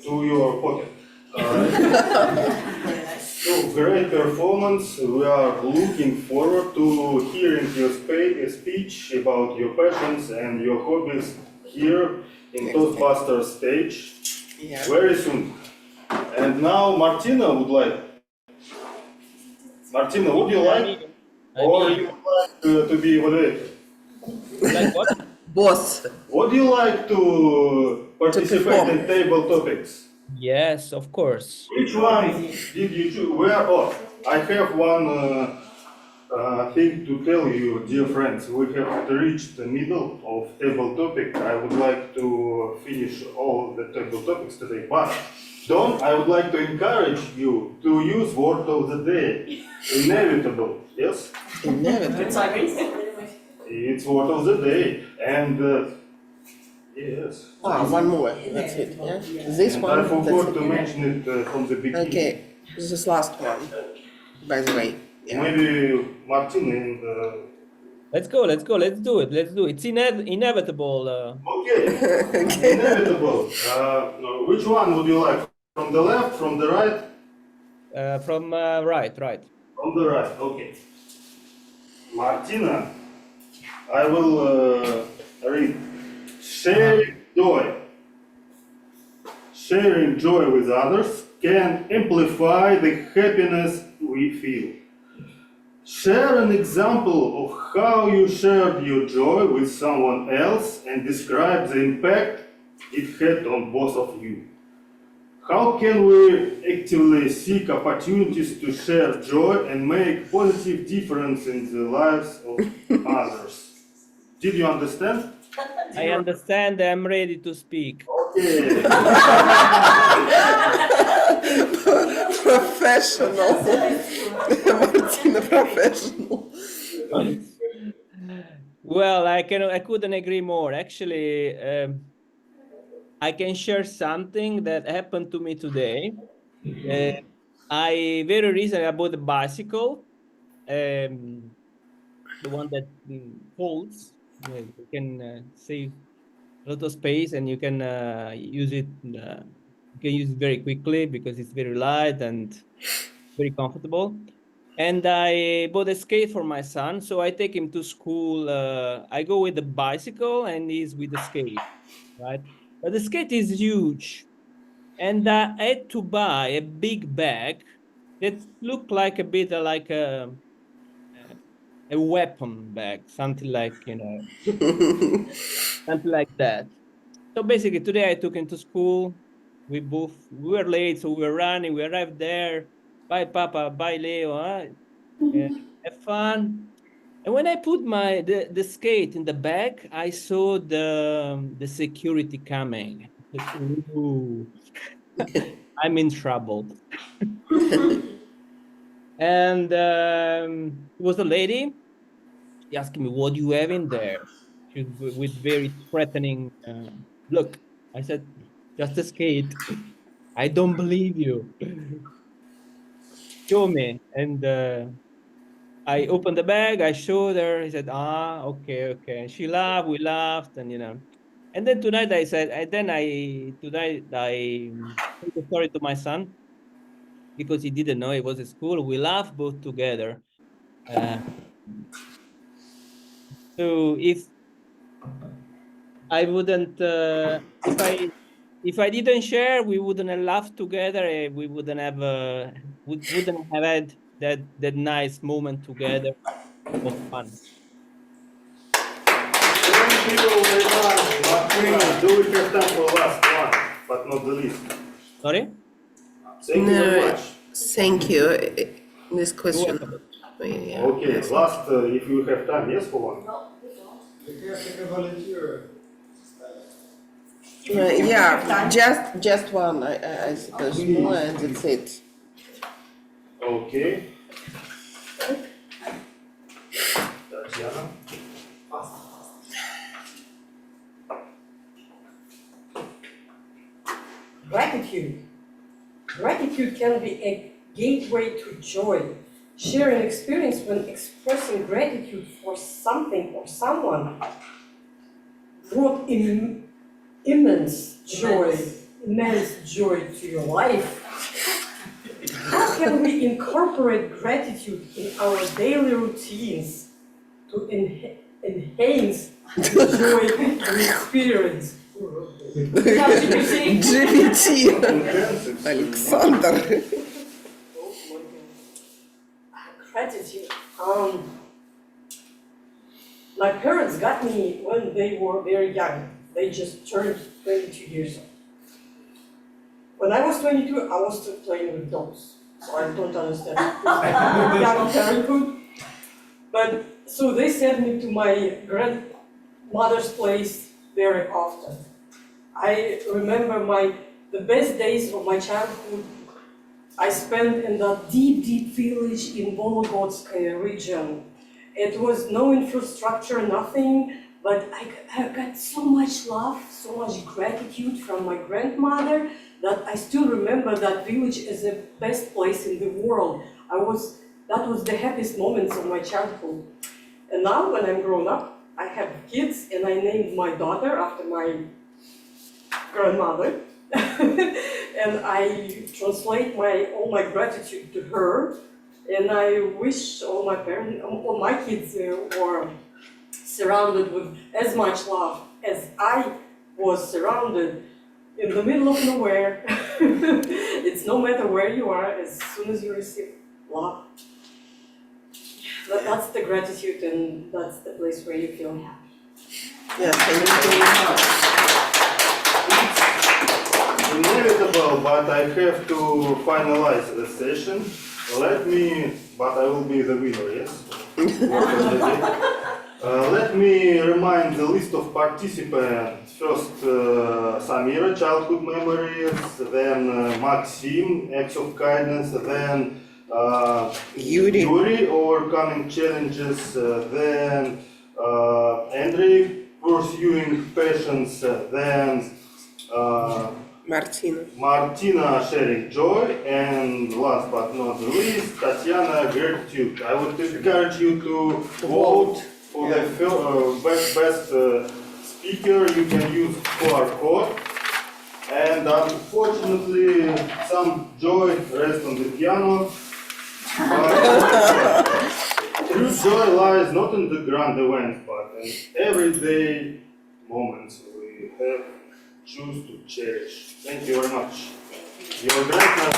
to your pocket. So, great performance. We are looking forward to hearing your speech about your passions and your hobbies here in Toastbusters stage Yeah. very soon. And now Martina would like. Martina, would you like, or you would like to be evaluated? Like what? Boss. Would you like to participate perform. in table topics? Yes, of course. Which one did you choose? Where? Oh, I have one thing to tell you, dear friends. We have reached the middle of table topic. I would like to finish all the table topics today, but I would like to encourage you to use word of the day. Inevitable, yes? Inevitable. It's word of the day, and yes. One more. That's it. Yeah. This And one. I That's forgot it. to mention it from the beginning. Okay. This is last one. By the way. Yeah. Maybe Martin and. Let's go. Let's do it. It's inevitable. Okay. Inevitable. No, which one would you like? From the left, from the right? From right. From the right, okay. Martina, I will read. Sharing joy. Sharing joy with others can amplify the happiness we feel. Share an example of how you shared your joy with someone else and describe the impact it had on both of you. How can we actively seek opportunities to share joy and make positive difference in the lives of others? Did you understand? I understand. I'm ready to speak. Okay. Professional. Martina, professional. Well, I couldn't agree more. Actually, I can share something that happened to me today. I very recently I bought a bicycle, the one that folds. You can save a lot of space, and you can use it. You can use it very quickly because it's very light and very comfortable. And I bought a skate for my son, so I take him to school. I go with the bicycle, and he's with the skate, right? But the skate is huge, and I had to buy a big bag that looked like a bit like a weapon bag, something like something like that. So basically, today I took him to school. We were late, so we were running. We arrived there. Bye, Papa. Bye, Leo. Huh? Yeah, have fun. And when I put the skate in the bag, I saw the security coming. I said, ooh, I'm in trouble. And it was a lady. She asked me, "What do you have in there?" She with very threatening look. I said, "Just a skate." I don't believe you. Show me. And I opened the bag, I showed her, he said, okay, okay. And she laughed, we laughed, and And then tonight I said, tonight I told the story to my son because he didn't know it was at school. We laughed both together. So if I wouldn't, if I didn't share, we wouldn't have laughed together. We wouldn't have, wouldn't have had that nice moment together of fun. Thank you very much, Martina. Do we have time for last one, but not the least? Sorry? Thank you very much. Thank you. This question. Okay, last, if you have time, yes, for one? You have to volunteer. Yeah, just one, I suppose, more, and that's it. Okay. Tatiana? Gratitude. Gratitude can be a gateway to joy. Share an experience when expressing gratitude for something or someone brought immense joy to your life. How can we incorporate gratitude in our daily routines to enhance the joy we experience? GPT. Alexander. Gratitude. My parents got me when they were very young. They just turned 22 years old. When I was 22, I was still playing with dolls. So I don't understand young parenthood. But so they sent me to my grandmother's place very often. I remember the best days of my childhood I spent in that deep village in Volогодskaya region. It was no infrastructure, nothing, but I got so much love, so much gratitude from my grandmother that I still remember that village as the best place in the world. That was the happiest moments of my childhood. And now when I'm grown up, I have kids and I named my daughter after my grandmother. And I translate all my gratitude to her, and I wish all my kids were surrounded with as much love as I was surrounded in the middle of nowhere It's no matter where you are, as soon as you receive love, that's the gratitude and that's the place where you feel happy. Yeah, thank you very much. Inevitable, but I have to finalize the session. But I will be the winner, yes? Let me remind the list of participants. First, Samira, childhood memories, then Maxim, acts of kindness, then Yuri, overcoming challenges, then Andrei, pursuing passions, then Martina, sharing joy, and last but not the least, Tatiana, gratitude. I would encourage you to vote for the best speaker. You can use QR code. And unfortunately, some joy rests on the piano. True joy lies not in the grand events, but in everyday moments we have choose to cherish. Thank you very much. Your greatness.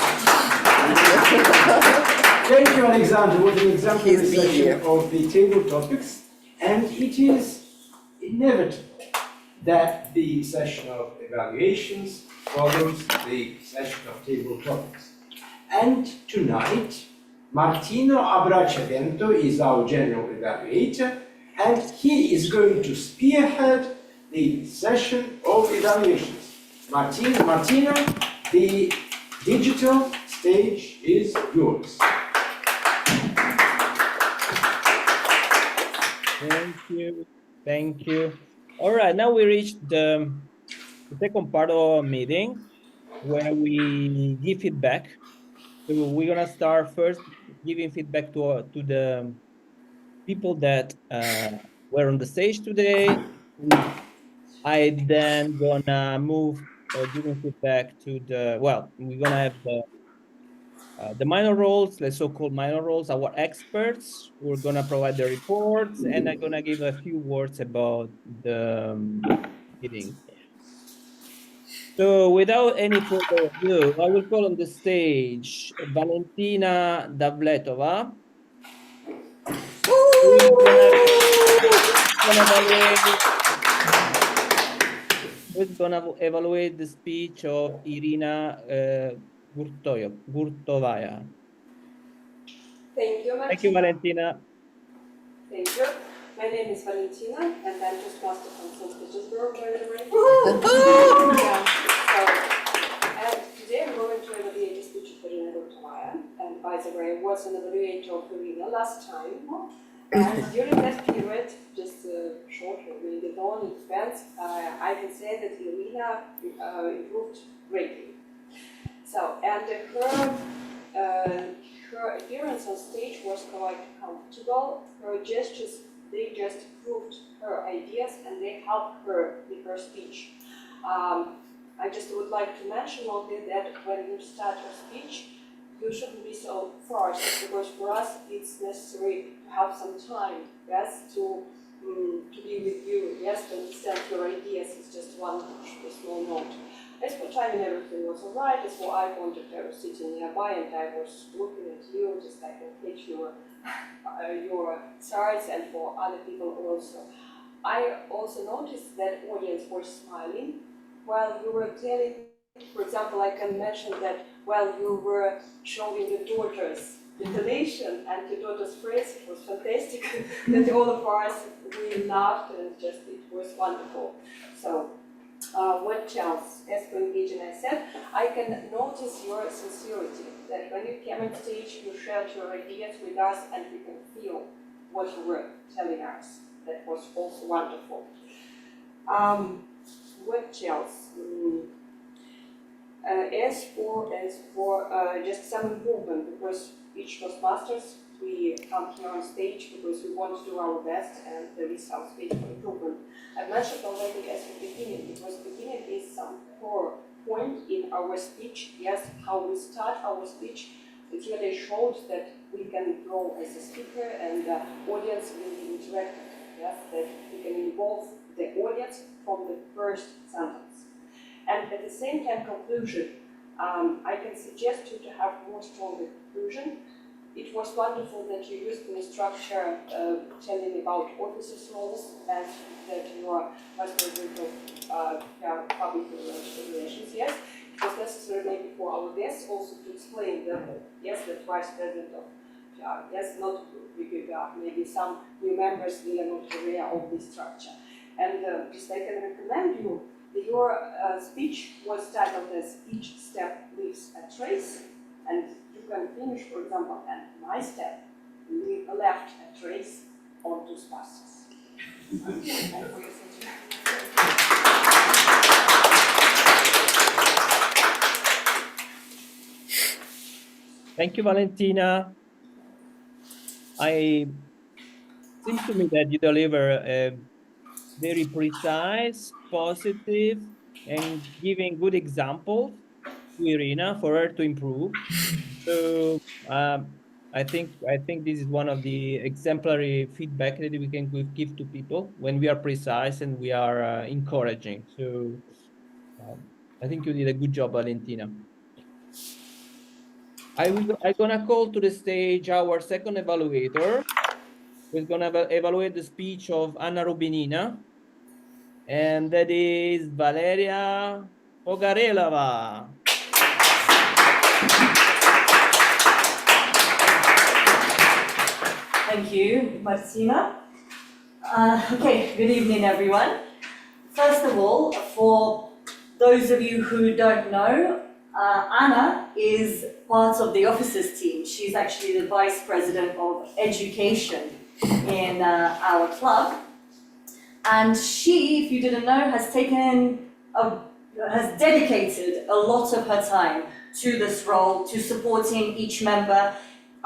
Thank you, Alexander. What an exemplary session of the table topics. And it is inevitable that the session of evaluations follows the session of table topics. And tonight, Martino Abracevento is our general evaluator, and he is going to spearhead the session of evaluations. Martino, the digital stage is yours. Thank you. All right, now we reached the second part of our meeting where we give feedback. So we're gonna start first giving feedback to the people that were on the stage today. I then gonna move giving feedback to we're gonna have the minor roles, the so-called minor roles, our experts. We're gonna provide the reports, and I'm gonna give a few words about the meeting. So without any further ado, I will call on the stage Valentina Davletova. Who's gonna evaluate the speech of Irina Gurtovaya. Thank you, Valentina. Thank you, Valentina. Thank you. My name is Valentina, and I'm Toastmaster from St. Petersburg, by the way. And today I'm going to evaluate the speech of Irina Gurtovaya. And by the way, I was an evaluator of Irina last time. And during that period, just shortly, maybe on in advance, I can say that Irina improved greatly. So, and her appearance on stage was quite comfortable. Her gestures, they just proved her ideas and they helped her with her speech. I just would like to mention only that when you start your speech, you shouldn't be so fast, because for us it's necessary to have some time, yes, to be with you, yes, to understand your ideas. It's just one small note. As for timing, everything was alright. As for eye contact, I was sitting nearby and I was looking at you, just I can catch your sides, and for other people also. I also noticed that audience was smiling while you were telling. For example, I can mention that while you were showing your daughter's intonation and your daughter's phrase, it was fantastic. That all of us, we laughed and just it was wonderful. So, what else? As for engaging, I said, I can notice your sincerity, that when you came on stage, you shared your ideas with us and we can feel what you were telling us. That was also wonderful. What else? As for just some improvement, because each Toastmasters, we come here on stage because we want to do our best and there is some space for improvement. I mentioned already as the beginning, because beginning is some core point in our speech. Yes, how we start our speech, it really showed that we can grow as a speaker and the audience will be interactive. Yes, that we can involve the audience from the first sentence. And at the same time, conclusion, I can suggest you to have more stronger conclusion. It was wonderful that you used the structure telling about officers' roles and that you are vice president of public relations. Yes, it was necessary maybe for our guests also to explain them. Yes, that vice president of yes, not maybe some new members they are not aware of this structure. And just I can recommend you. Your speech was titled as "Each Step Leaves a Trace," and you can finish, for example, and my step left a trace on Toastbusters. Thank you for your suggestion. Thank you, Valentina. Seems to me that you deliver a very precise, positive, and giving good examples to Irina for her to improve. So I think this is one of the exemplary feedback that we can give to people when we are precise and we are encouraging. So I think you did a good job, Valentina. I'm gonna call to the stage our second evaluator, who's gonna evaluate the speech of Anna Rubinina, and that is Valeria Pogarelova. Thank you, Martina. Okay, good evening, everyone. First of all, for those of you who don't know, Anna is part of the officers team. She's actually the Vice President of Education in our club. And she, if you didn't know, has dedicated a lot of her time to this role, to supporting each member.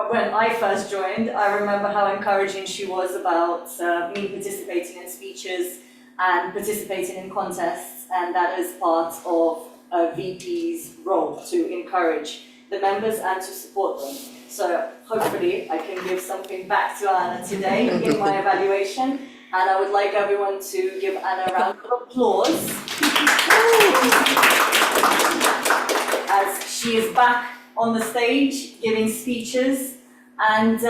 When I first joined, I remember how encouraging she was about me participating in speeches and participating in contests, and that is part of a VP's role, to encourage the members and to support them. So hopefully I can give something back to Anna today in my evaluation, and I would like everyone to give Anna a round of applause as she is back on the stage giving speeches. And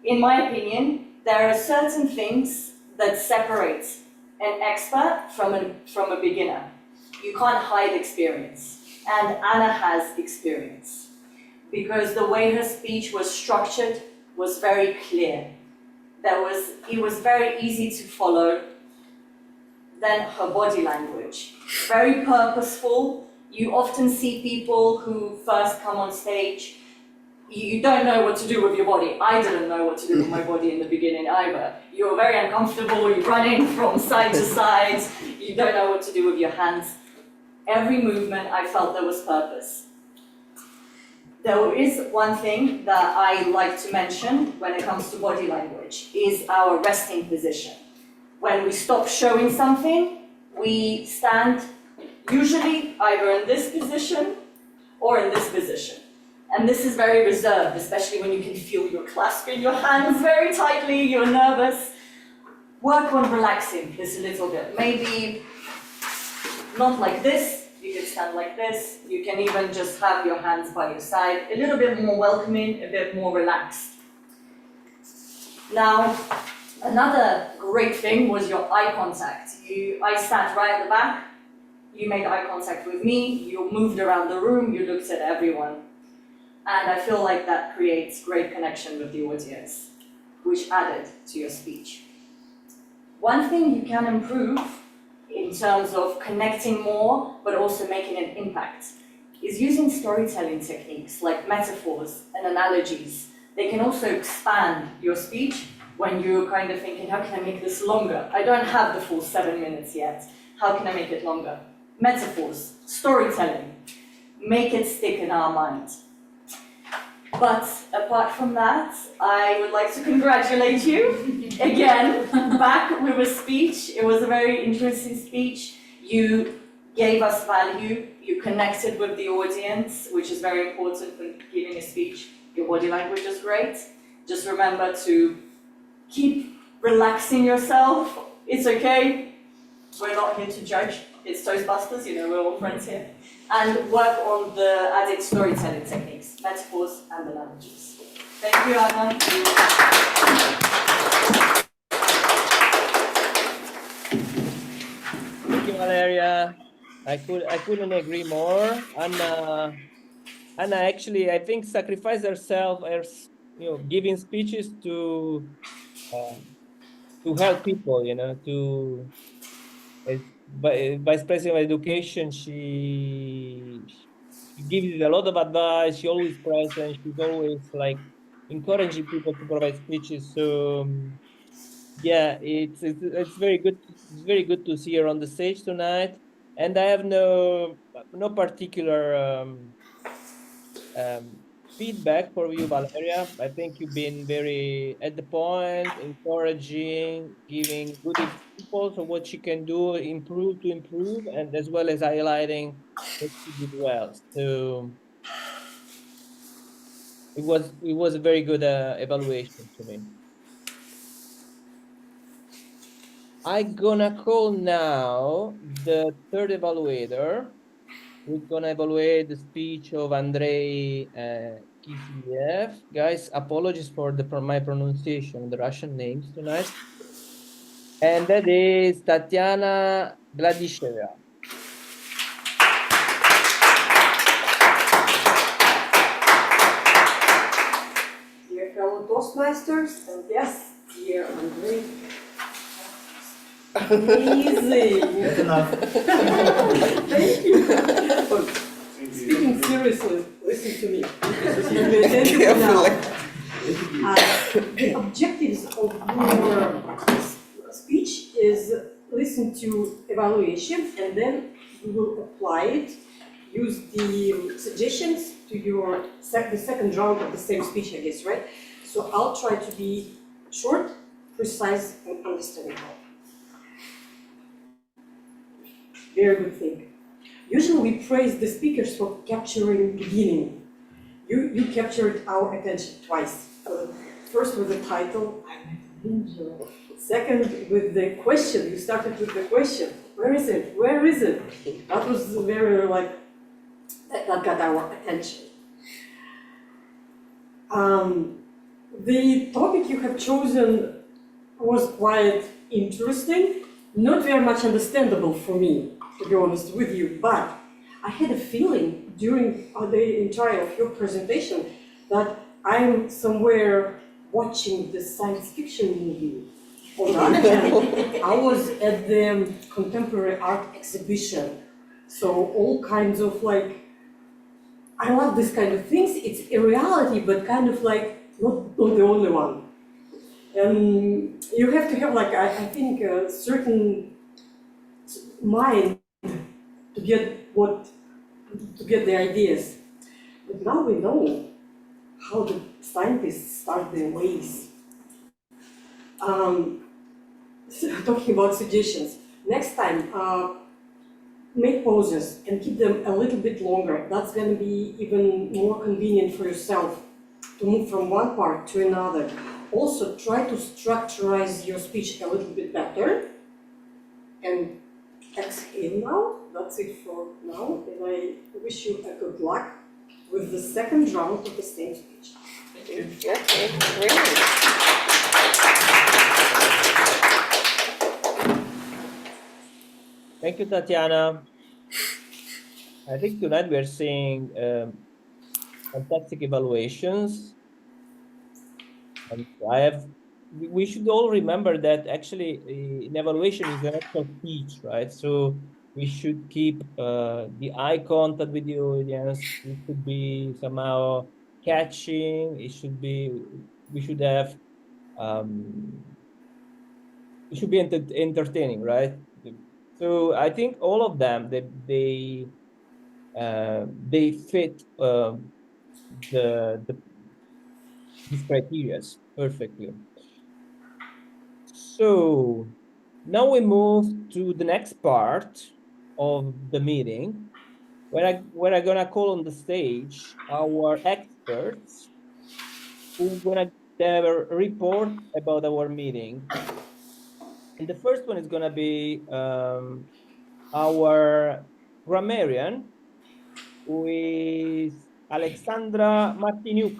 in my opinion, there are certain things that separate an expert from a beginner. You can't hide experience, and Anna has experience, because the way her speech was structured was very clear. It was very easy to follow. Then her body language, very purposeful. You often see people who first come on stage, you don't know what to do with your body. I didn't know what to do with my body in the beginning either. You're very uncomfortable, you're running from side to side, you don't know what to do with your hands. Every movement, I felt there was purpose. There is one thing that I like to mention when it comes to body language, is our resting position. When we stop showing something, we stand usually either in this position or in this position. And this is very reserved, especially when you can feel you're clasping your hands very tightly, you're nervous. Work on relaxing this a little bit. Maybe not like this, you can stand like this. You can even just have your hands by your side, a little bit more welcoming, a bit more relaxed. Now, another great thing was your eye contact. I sat right at the back, you made eye contact with me, you moved around the room, you looked at everyone. And I feel like that creates great connection with the audience, which added to your speech. One thing you can improve in terms of connecting more, but also making an impact, is using storytelling techniques like metaphors and analogies. They can also expand your speech when you're kind of thinking, how can I make this longer? I don't have the full 7 minutes yet. How can I make it longer? Metaphors, storytelling, make it stick in our mind. But apart from that, I would like to congratulate you again, back with a speech. It was a very interesting speech. You gave us value, you connected with the audience, which is very important when giving a speech. Your body language is great. Just remember to keep relaxing yourself. It's okay. We're not here to judge. It's Toastbusters, we're all friends here. and work on the added storytelling techniques, metaphors and analogies. Thank you, Anna. Thank you, Valeria. I couldn't agree more. Anna actually, I think, sacrificed herself as giving speeches to help people. As Vice President of Education, she gives a lot of advice. She always present. She's always like encouraging people to provide speeches. So yeah, it's very good. It's very good to see her on the stage tonight. And I have no particular um, feedback for you, Valeria. I think you've been very at the point, encouraging, giving good examples of what she can do, improve to improve, and as well as highlighting what she did well. So it was a very good evaluation to me. I'm gonna call now the third evaluator. We're gonna evaluate the speech of Andrei Kiselev. Guys, apologies for my pronunciation of the Russian names tonight. And that is Tatiana Gladisheva. Dear fellow Toastmasters, and yes, dear Andrei. Amazing! Good enough. Thank you. Speaking seriously, listen to me. Be attentive now. The objectives of your speech is listen to evaluation and then you will apply it, use the suggestions to your the second round of the same speech, I guess, right? So I'll try to be short, precise, and understandable. Very good thing. Usually we praise the speakers for capturing beginning. You captured our attention twice. First with the title, I'm a ninja. Second with the question, you started with the question, where is it? Where is it? That was very that got our attention. The topic you have chosen was quite interesting, not very much understandable for me, to be honest with you, but I had a feeling during the entire of your presentation that I'm somewhere watching the science fiction movie. On the other hand, I was at the contemporary art exhibition, so all kinds of I love this kind of things. It's a reality, but kind of not the only one. And you have to have I think a certain mind to get the ideas. But now we know how the scientists start their ways. Talking about suggestions. Next time, make pauses and keep them a little bit longer. That's going to be even more convenient for yourself to move from one part to another. Also, try to structurize your speech a little bit better. And exhale now. That's it for now. And I wish you a good luck with the second round of the same speech. Thank you. Okay, great. Thank you, Tatiana. I think tonight we are seeing fantastic evaluations. And we should all remember that actually an evaluation is an actual speech, right? So we should keep the eye contact with the audience. It should be somehow catching. We should have, it should be entertaining, right? So I think all of them, they fit these criteria perfectly. So now we move to the next part of the meeting, where I'm gonna call on the stage our experts who are gonna give a report about our meeting. And the first one is gonna be our grammarian, with Alexandra Martiniuk.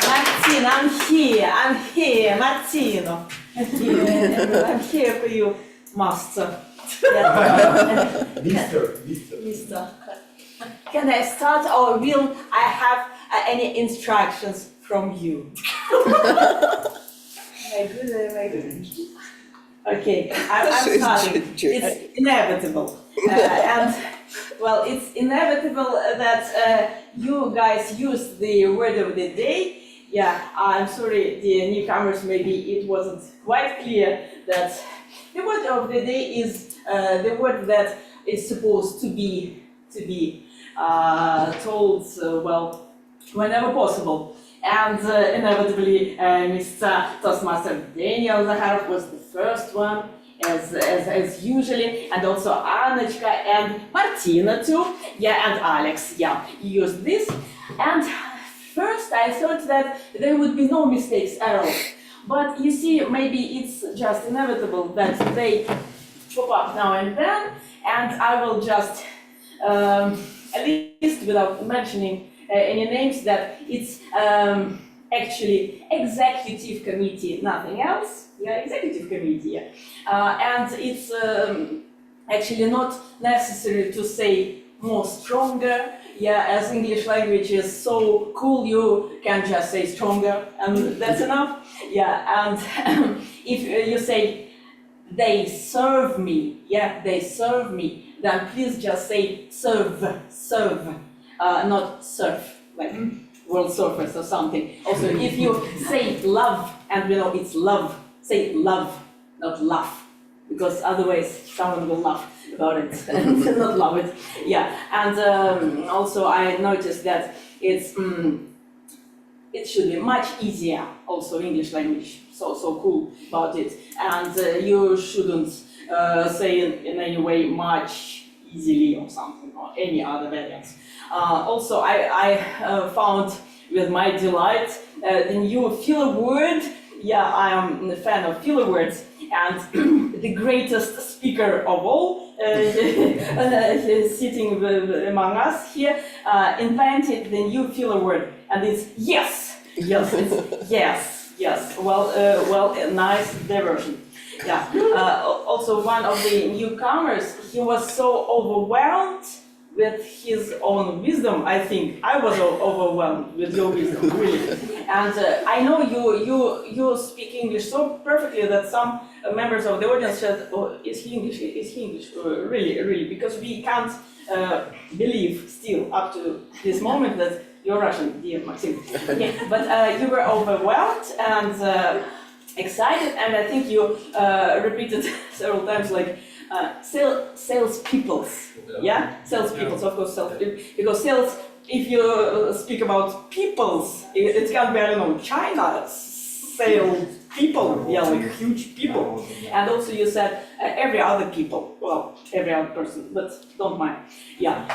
Martino, I'm here, Martino. I'm here for you, master. Mister. Can I start or will I have any instructions from you? My good. Okay, I'm starting. It's inevitable. And well, it's inevitable that you guys use the word of the day. Yeah, I'm sorry, the newcomers, maybe it wasn't quite clear that the word of the day is the word that is supposed to be told, well, whenever possible. And inevitably, Mr. Toastmaster Daniel Zakharov was the first one, as usually, and also Anechka and Martina too, yeah, and Alex, yeah, used this. And first I thought that there would be no mistakes at all. But you see, maybe it's just inevitable that they pop up now and then, and I will just, at least without mentioning any names, that it's actually executive committee, nothing else. Yeah, executive committee. Yeah. And it's actually not necessary to say more stronger. Yeah, as English language is so cool, you can just say stronger, and that's enough. Yeah, and if you say they serve me, yeah, they serve me, then please just say serve, not surf, like world surfers or something. Also, if you say love, and we know it's love, say love, not laugh, because otherwise someone will laugh about it and not love it. Yeah, and also I noticed that it's it should be much easier. Also, English language so cool about it, and you shouldn't say in any way much easily or something or any other variants. Also, I found with my delight the new filler word. Yeah, I am a fan of filler words, and the greatest speaker of all, sitting among us here, invented the new filler word, and it's yes. Yes, it's yes. Well, a nice diversion. Yeah. Also, one of the newcomers, he was so overwhelmed with his own wisdom. I think I was overwhelmed with your wisdom, really. And I know you speak English so perfectly that some members of the audience said, "Oh, is he English? Is he English?" Really, because we can't believe still up to this moment that you're Russian, dear Maxim. Yeah, but you were overwhelmed and excited, and I think you repeated several times, like sales peoples. Yeah, sales peoples, of course, because sales. If you speak about peoples, it can be, I don't know, China, sales people, yeah, like huge people. And also you said every other people, well, every other person, but don't mind. Yeah.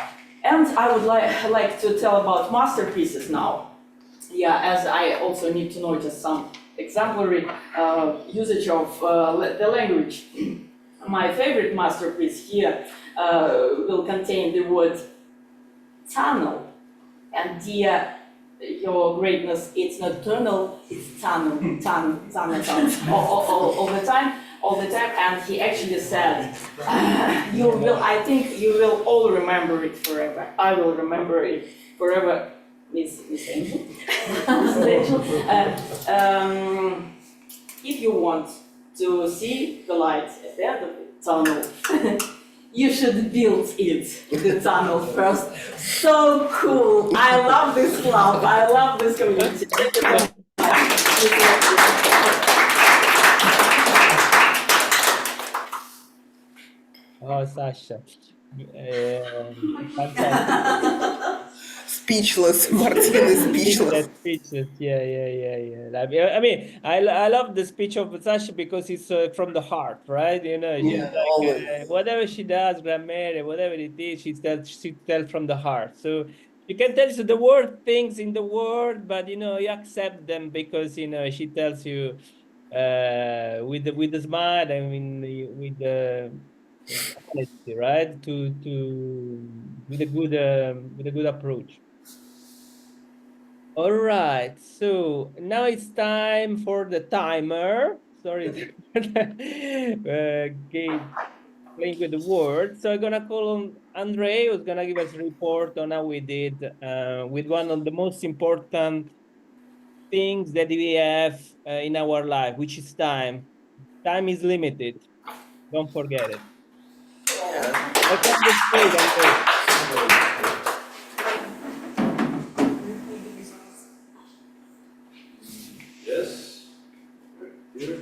And I would like to tell about masterpieces now. Yeah, as I also need to notice some exemplary usage of the language. My favorite masterpiece here will contain the word tunnel. And dear, your greatness, it's not tunnel, it's tunnel, all the time. And he actually said, I think you will all remember it forever. I will remember it forever, Miss Angel. If you want to see the light at the end of the tunnel, you should build the tunnel first. So cool! I love this club. I love this community. Oh, Sasha. Fantastic. Speechless. Martin is speechless. Speechless. Yeah. I mean, I love the speech of Sasha because it's from the heart, right? You know, she's like whatever she does, grammar, whatever it is, she tells from the heart. So you can tell the word things in the word, but you know you accept them because you know she tells you with the smile. I mean, with the honesty, right? With a good approach. All right, so now it's time for the timer. Sorry, playing with the words. So I'm gonna call on Andre, who's gonna give us a report on how we did with one of the most important things that we have in our life, which is time. Time is limited. Don't forget it. Welcome to the stage, Andre. Yes. Here.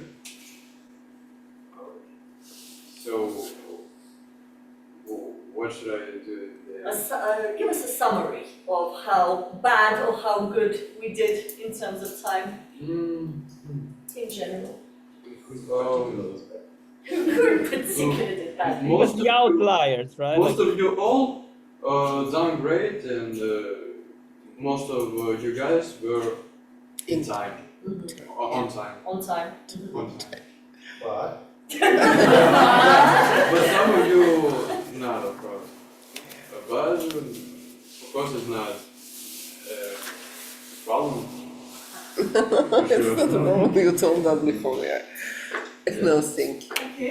So, what should I do there? Give us a summary of how bad or how good we did in terms of time in general. Who particularly did bad? Most The outliers, right? Most of you all done great, and most of you guys were in time, on time. On time. On time. But But some of you, not of course. But of course it's not a problem. It's not wrong, you told that before, yeah. No, thank you.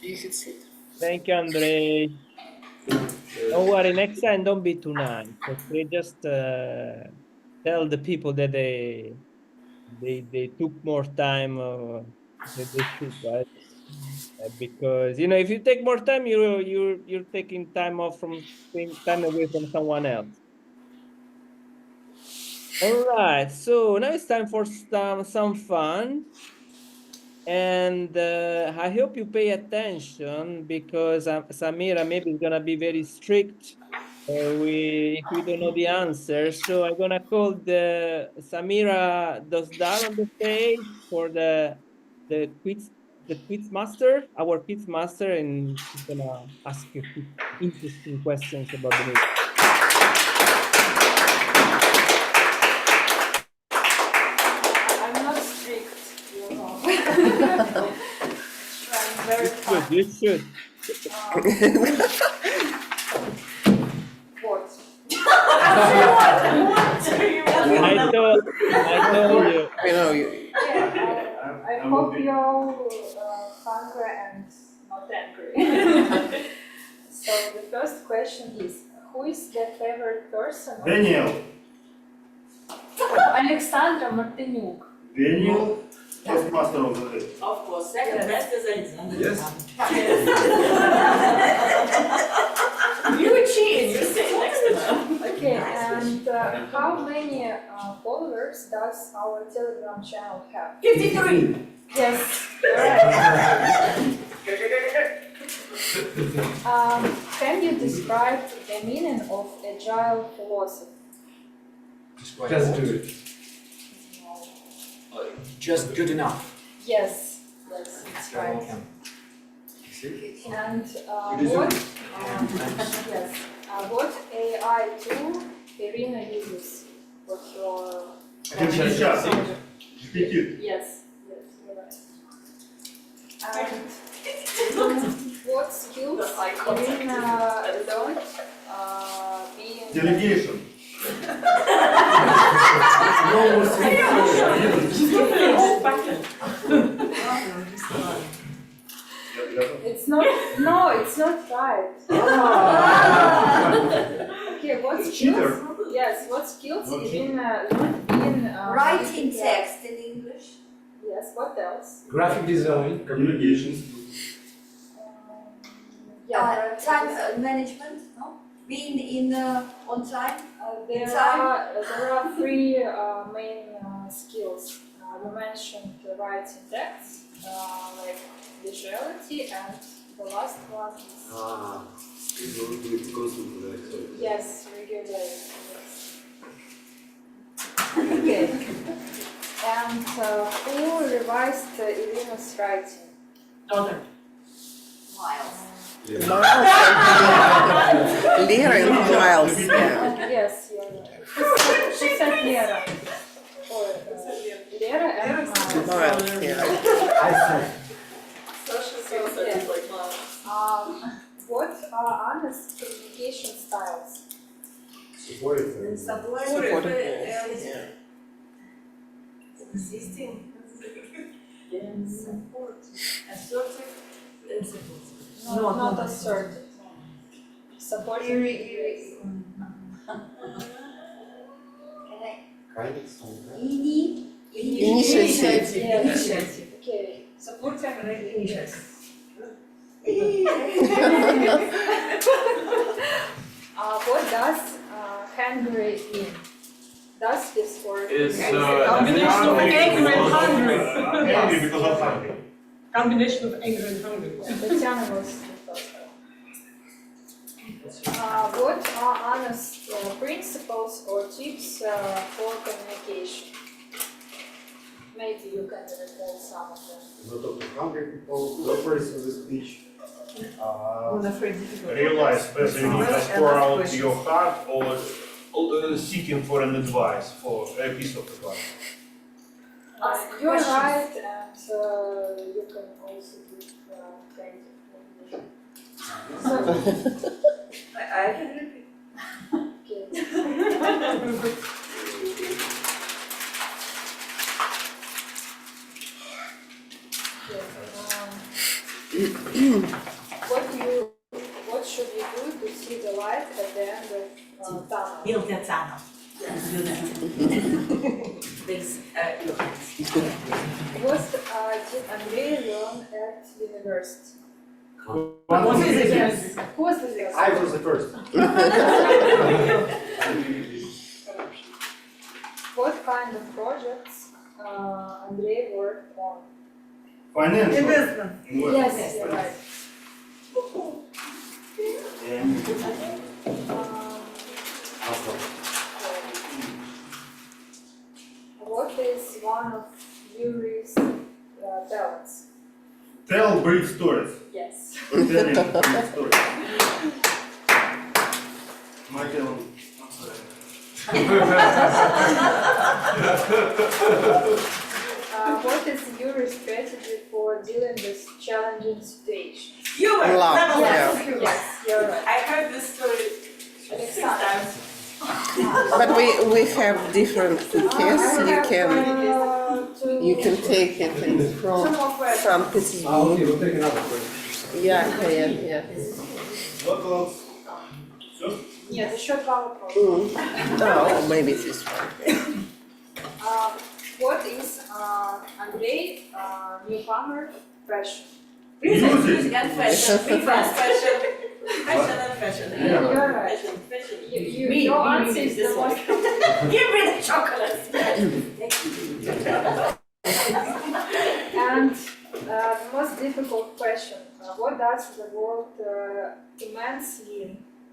You should sit. Thank you, Andre. Don't worry, next time don't be too nice. Okay, just tell the people that they took more time than they should, right? Because if you take more time, you're taking time off from time away from someone else. All right, so now it's time for some fun. And I hope you pay attention because Samira maybe is gonna be very strict if we don't know the answer. So I'm gonna call the Samira Dosdal on the stage for the quiz master, our quiz master, and she's gonna ask you interesting questions about the movie. I'm not strict, you know. I'm very fun. You should. What? I told you. I know you. Yeah, I hope you're all hungry and not angry. So the first question is, who is the favorite person? Daniel. Alexandra Martinyuk. Daniel, Toastmaster of the day. Of course, second best is Alexander. Yes. You cheat, you sit next to them. Okay, and how many followers does our Telegram channel have? 53. Yes, right. Can you describe the meaning of agile philosophy? Just do it. Just good enough. Yes, that's right. And what AI tool Irina uses for your Yes, you're right. And what skills Irina learned being Delegation. It's not right. Okay, what skills? Yes, what skills Irina learned being Writing text in English. Yes, what else? Graphic design. Communications. Time management, no? Being in on time. There are three main skills. You mentioned writing text, like visuality, and the last one is yes, regularity. Yes. Okay. And who revised Irina's writing? Daughter. Miles. Lera and Miles. Yeah. Yes, you're right. She said Lera. Or Lera and Miles. I said. Social skills are just like mom. What are honest communication styles? Supportive. Supportive. Assisting. Support. Assertive. And support. Not assertive. Supportive. Initiative. Yes. Okay. Support and initiative. What does hungry mean? Does this word It's Combination of angry and hungry. Angry because of hungry. Combination of anger and hungry. Tatiana was the first one. What are honest principles or tips for communication? Maybe you can recall some of them. Not talk to hungry people, go first of the speech. Realize whether you need to pour out your heart or seeking for an advice, for a piece of advice. You're right, and you can also give kind of information. I can repeat. Okay. What should you do to see the light at the end of tunnel? Build a tunnel. Yes. With your hands. What did Andrei learn at university? What is it? Yes. Who was the first? I was the first. What kind of projects Andrei worked on? Financial. Investment. Yes, you're right. What is one of Yuri's talents? Tell brief stories. Yes. Telling brief stories. My talent. I'm sorry. What is Yuri's strategy for dealing with challenging situations? Humor. Laugh, Yes, yes, you're right. I heard this story 6 times. But we have different cookies. You can take it from St. Petersburg. Okay, we'll take another question. Yeah. What else? Все? Нет, еще два вопроса. Oh, maybe this one. What is Andrei newcomer fashion? Music and fashion. Fashion. Fashion and fashion. You're right. Fashion. Your answer is the most. Give me the chocolates. And the most difficult question: what does the word immense mean?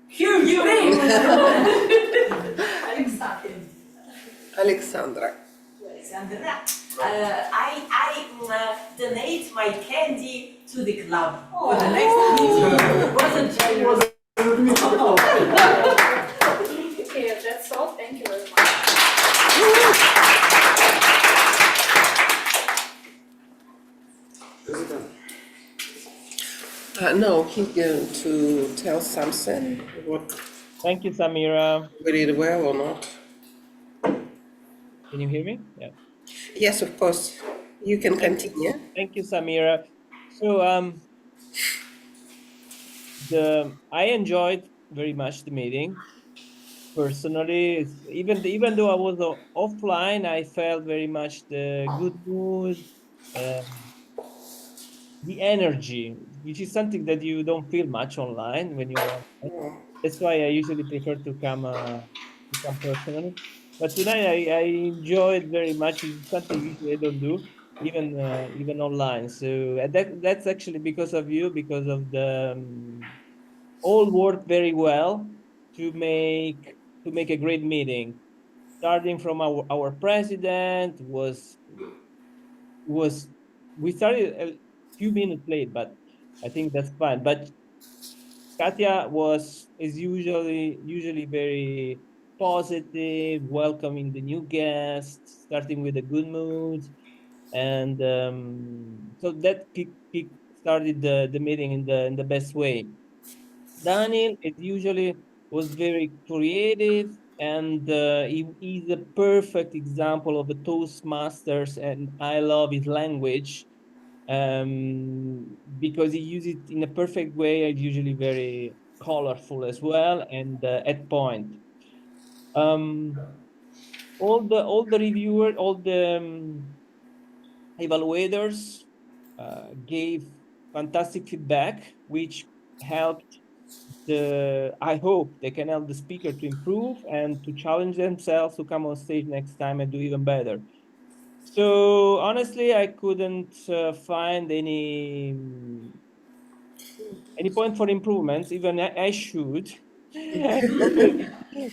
Huge. Alexander. Alexandra. Alexandra, I donate my candy to the club for the next meeting. Wasn't generous. Okay, that's all. Thank you very much. No, he's going to tell something. What Thank you, Samira. we did well or not. Can you hear me? Yeah. Yes, of course. You can continue. Thank you, Samira. So I enjoyed very much the meeting. Personally, even though I was offline, I felt very much the good mood, the energy, which is something that you don't feel much online when you're online. That's why I usually prefer to come personally. But tonight I enjoyed very much. It's something usually I don't do, even online. So that's actually because of you, because of the all worked very well to make a great meeting. Starting from our president was we started a few minutes late, but I think that's fine. But Katya is usually very positive, welcoming the new guests, starting with a good mood. and so that kick started the meeting in the best way. Daniel, it usually was very creative, and he's a perfect example of a Toastmasters, and I love his language because he uses it in a perfect way, and usually very colorful as well, and at point. Um, all the reviewers, all the evaluators gave fantastic feedback, which helped I hope they can help the speaker to improve and to challenge themselves to come on stage next time and do even better. So honestly, I couldn't find any point for improvements. Even I should.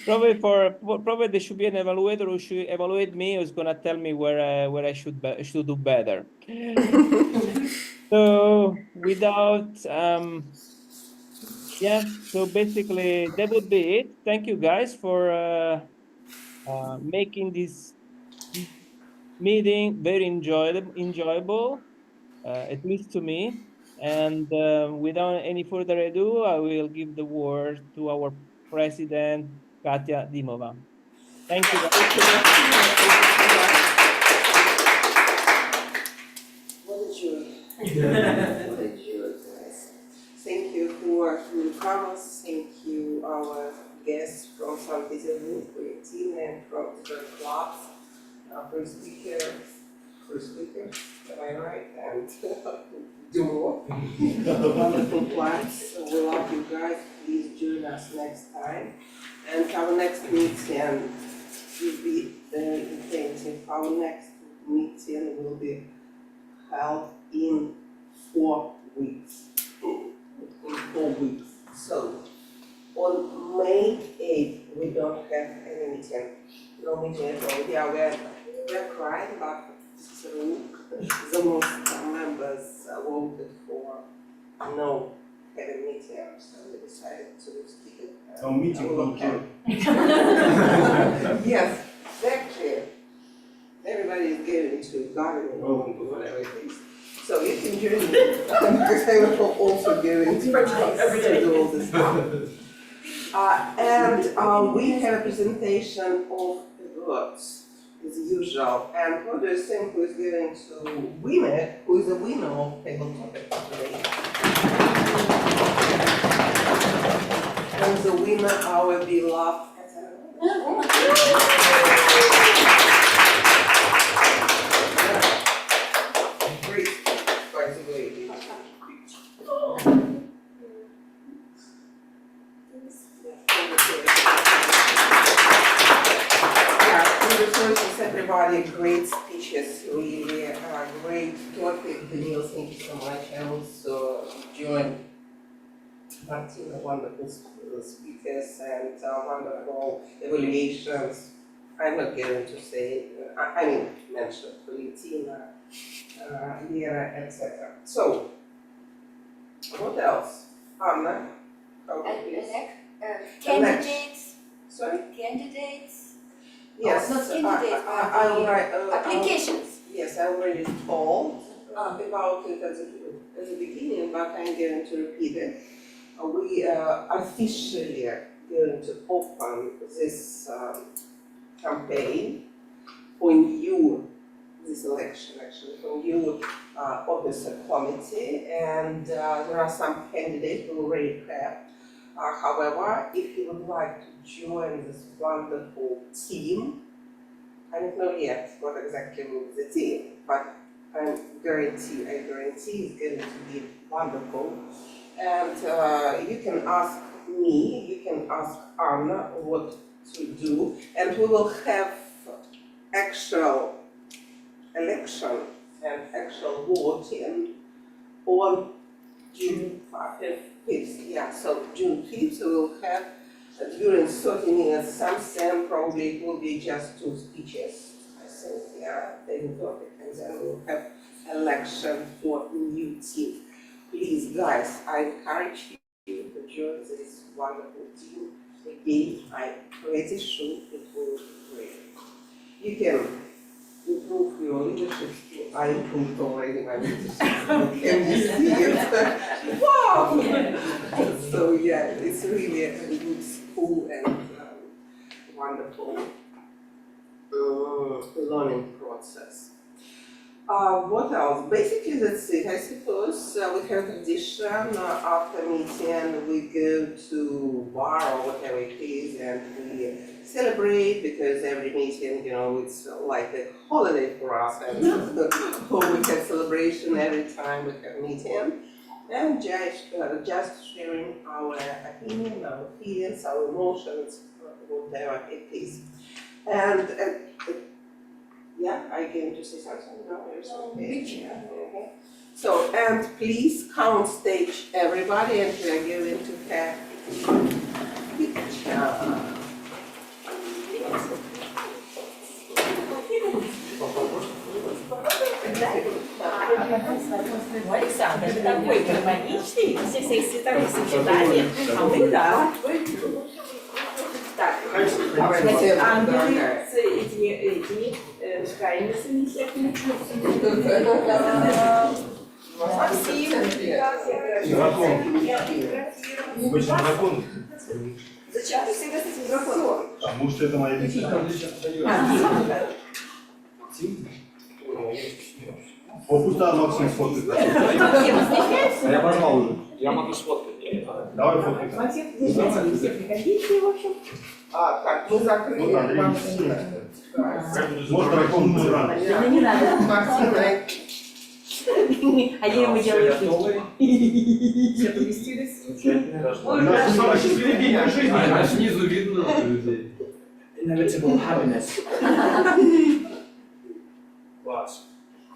Probably there should be an evaluator who should evaluate me, who's gonna tell me where I should do better. So without yeah, so basically that would be it. Thank you guys for making this meeting very enjoyable, at least to me. And without any further ado, I will give the word to our president, Katya Dimova. Thank you. Thank you so much. What a joy. What a joy, guys. Thank you for newcomers. Thank you, our guests from St. Petersburg, for your team, and from the clubs, for speakers, am I right? And do more. Wonderful plans. We love you guys. Please join us next time. And our next meeting will be very intensive. Our next meeting will be held in 4 weeks. In 4 weeks. So, on May 8th, we don't have any meeting. No meeting at all. Yeah, we're crying, but this is a rule. The most members voted for no having meeting, so we decided to skip it. No meeting, no care. Yes, exactly. Everybody is going to gardening or whatever it is. So you can join me. Because I will also going to do all this stuff. And we have a presentation of awards, as usual. And who do you think who is going to win it? Who is the winner of table topic today? And the winner, our beloved great, by the way. Congratulations, everybody. Great speeches, really great topic. Daniel, thank you so much. I also joined Martina, wonderful speakers and wonderful evaluations. I'm not going to say, mention Valentina, Lera, etc. So, what else? Anna, how And is candidates. Sorry? Candidates. Yes, not candidates, I already, applications. Yes, I already told about it at the beginning, but I'm going to repeat it. We are officially going to open this campaign for this election actually, for new officer committee, and there are some candidates we already have. However, if you would like to join this wonderful team, I don't know yet what exactly will be the team, but I guarantee it's going to be wonderful. And you can ask me, you can ask Anna what to do, and we will have actual election and actual voting on June 5th. Yeah, so June 5th we will have during 30 minutes something, probably it will be just 2 speeches, I think, yeah, then topic, and then we will have election for new team. Please guys, I encourage you to join this wonderful team. Again, I'm pretty sure it will be great. You can improve your leadership skills. I improved already my leadership skills. Can you see it? Wow! So yeah, it's really a good school and wonderful learning process. What else? Basically that's it, I suppose. We have tradition, after meeting we go to bar or whatever it is and we celebrate because every meeting, it's like a holiday for us and we have celebration every time we have meeting and just sharing our opinion, our feelings, our emotions, whatever it is. And yeah, I came to say something now. Okay. So, and please count stage everybody, and we are going to have picture. Александр, ты такой гармоничный, все свои цветовые сочетания, а мы да. Так, значит, ангелы с этими шкайницами всякими. Максим, Обычно дракон. Зачем ты всегда с этим драконом? Потому что это моя мечта. Пусть Максим сфоткает. Я позвал уже. Я могу сфоткать. Давай фоткай. Максим, здесь все приходите, в общем. Так, мы закрыли Максима. Может, дракон не рано. Да не надо. Максима. А я ему делаю Наши самые любимые жизни. А снизу видно людей. Inevitable happiness. Класс.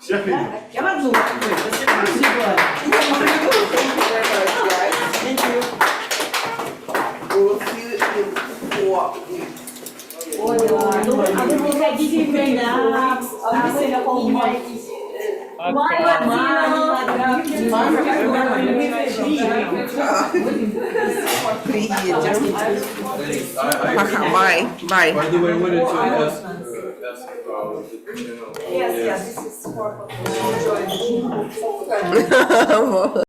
Всех видно? Я в одну. Thank you. We'll see you in 4 weeks. Ой, а вы приходите на Bye. Bye. By the way, I wanted to ask about the channel. Yes, this is for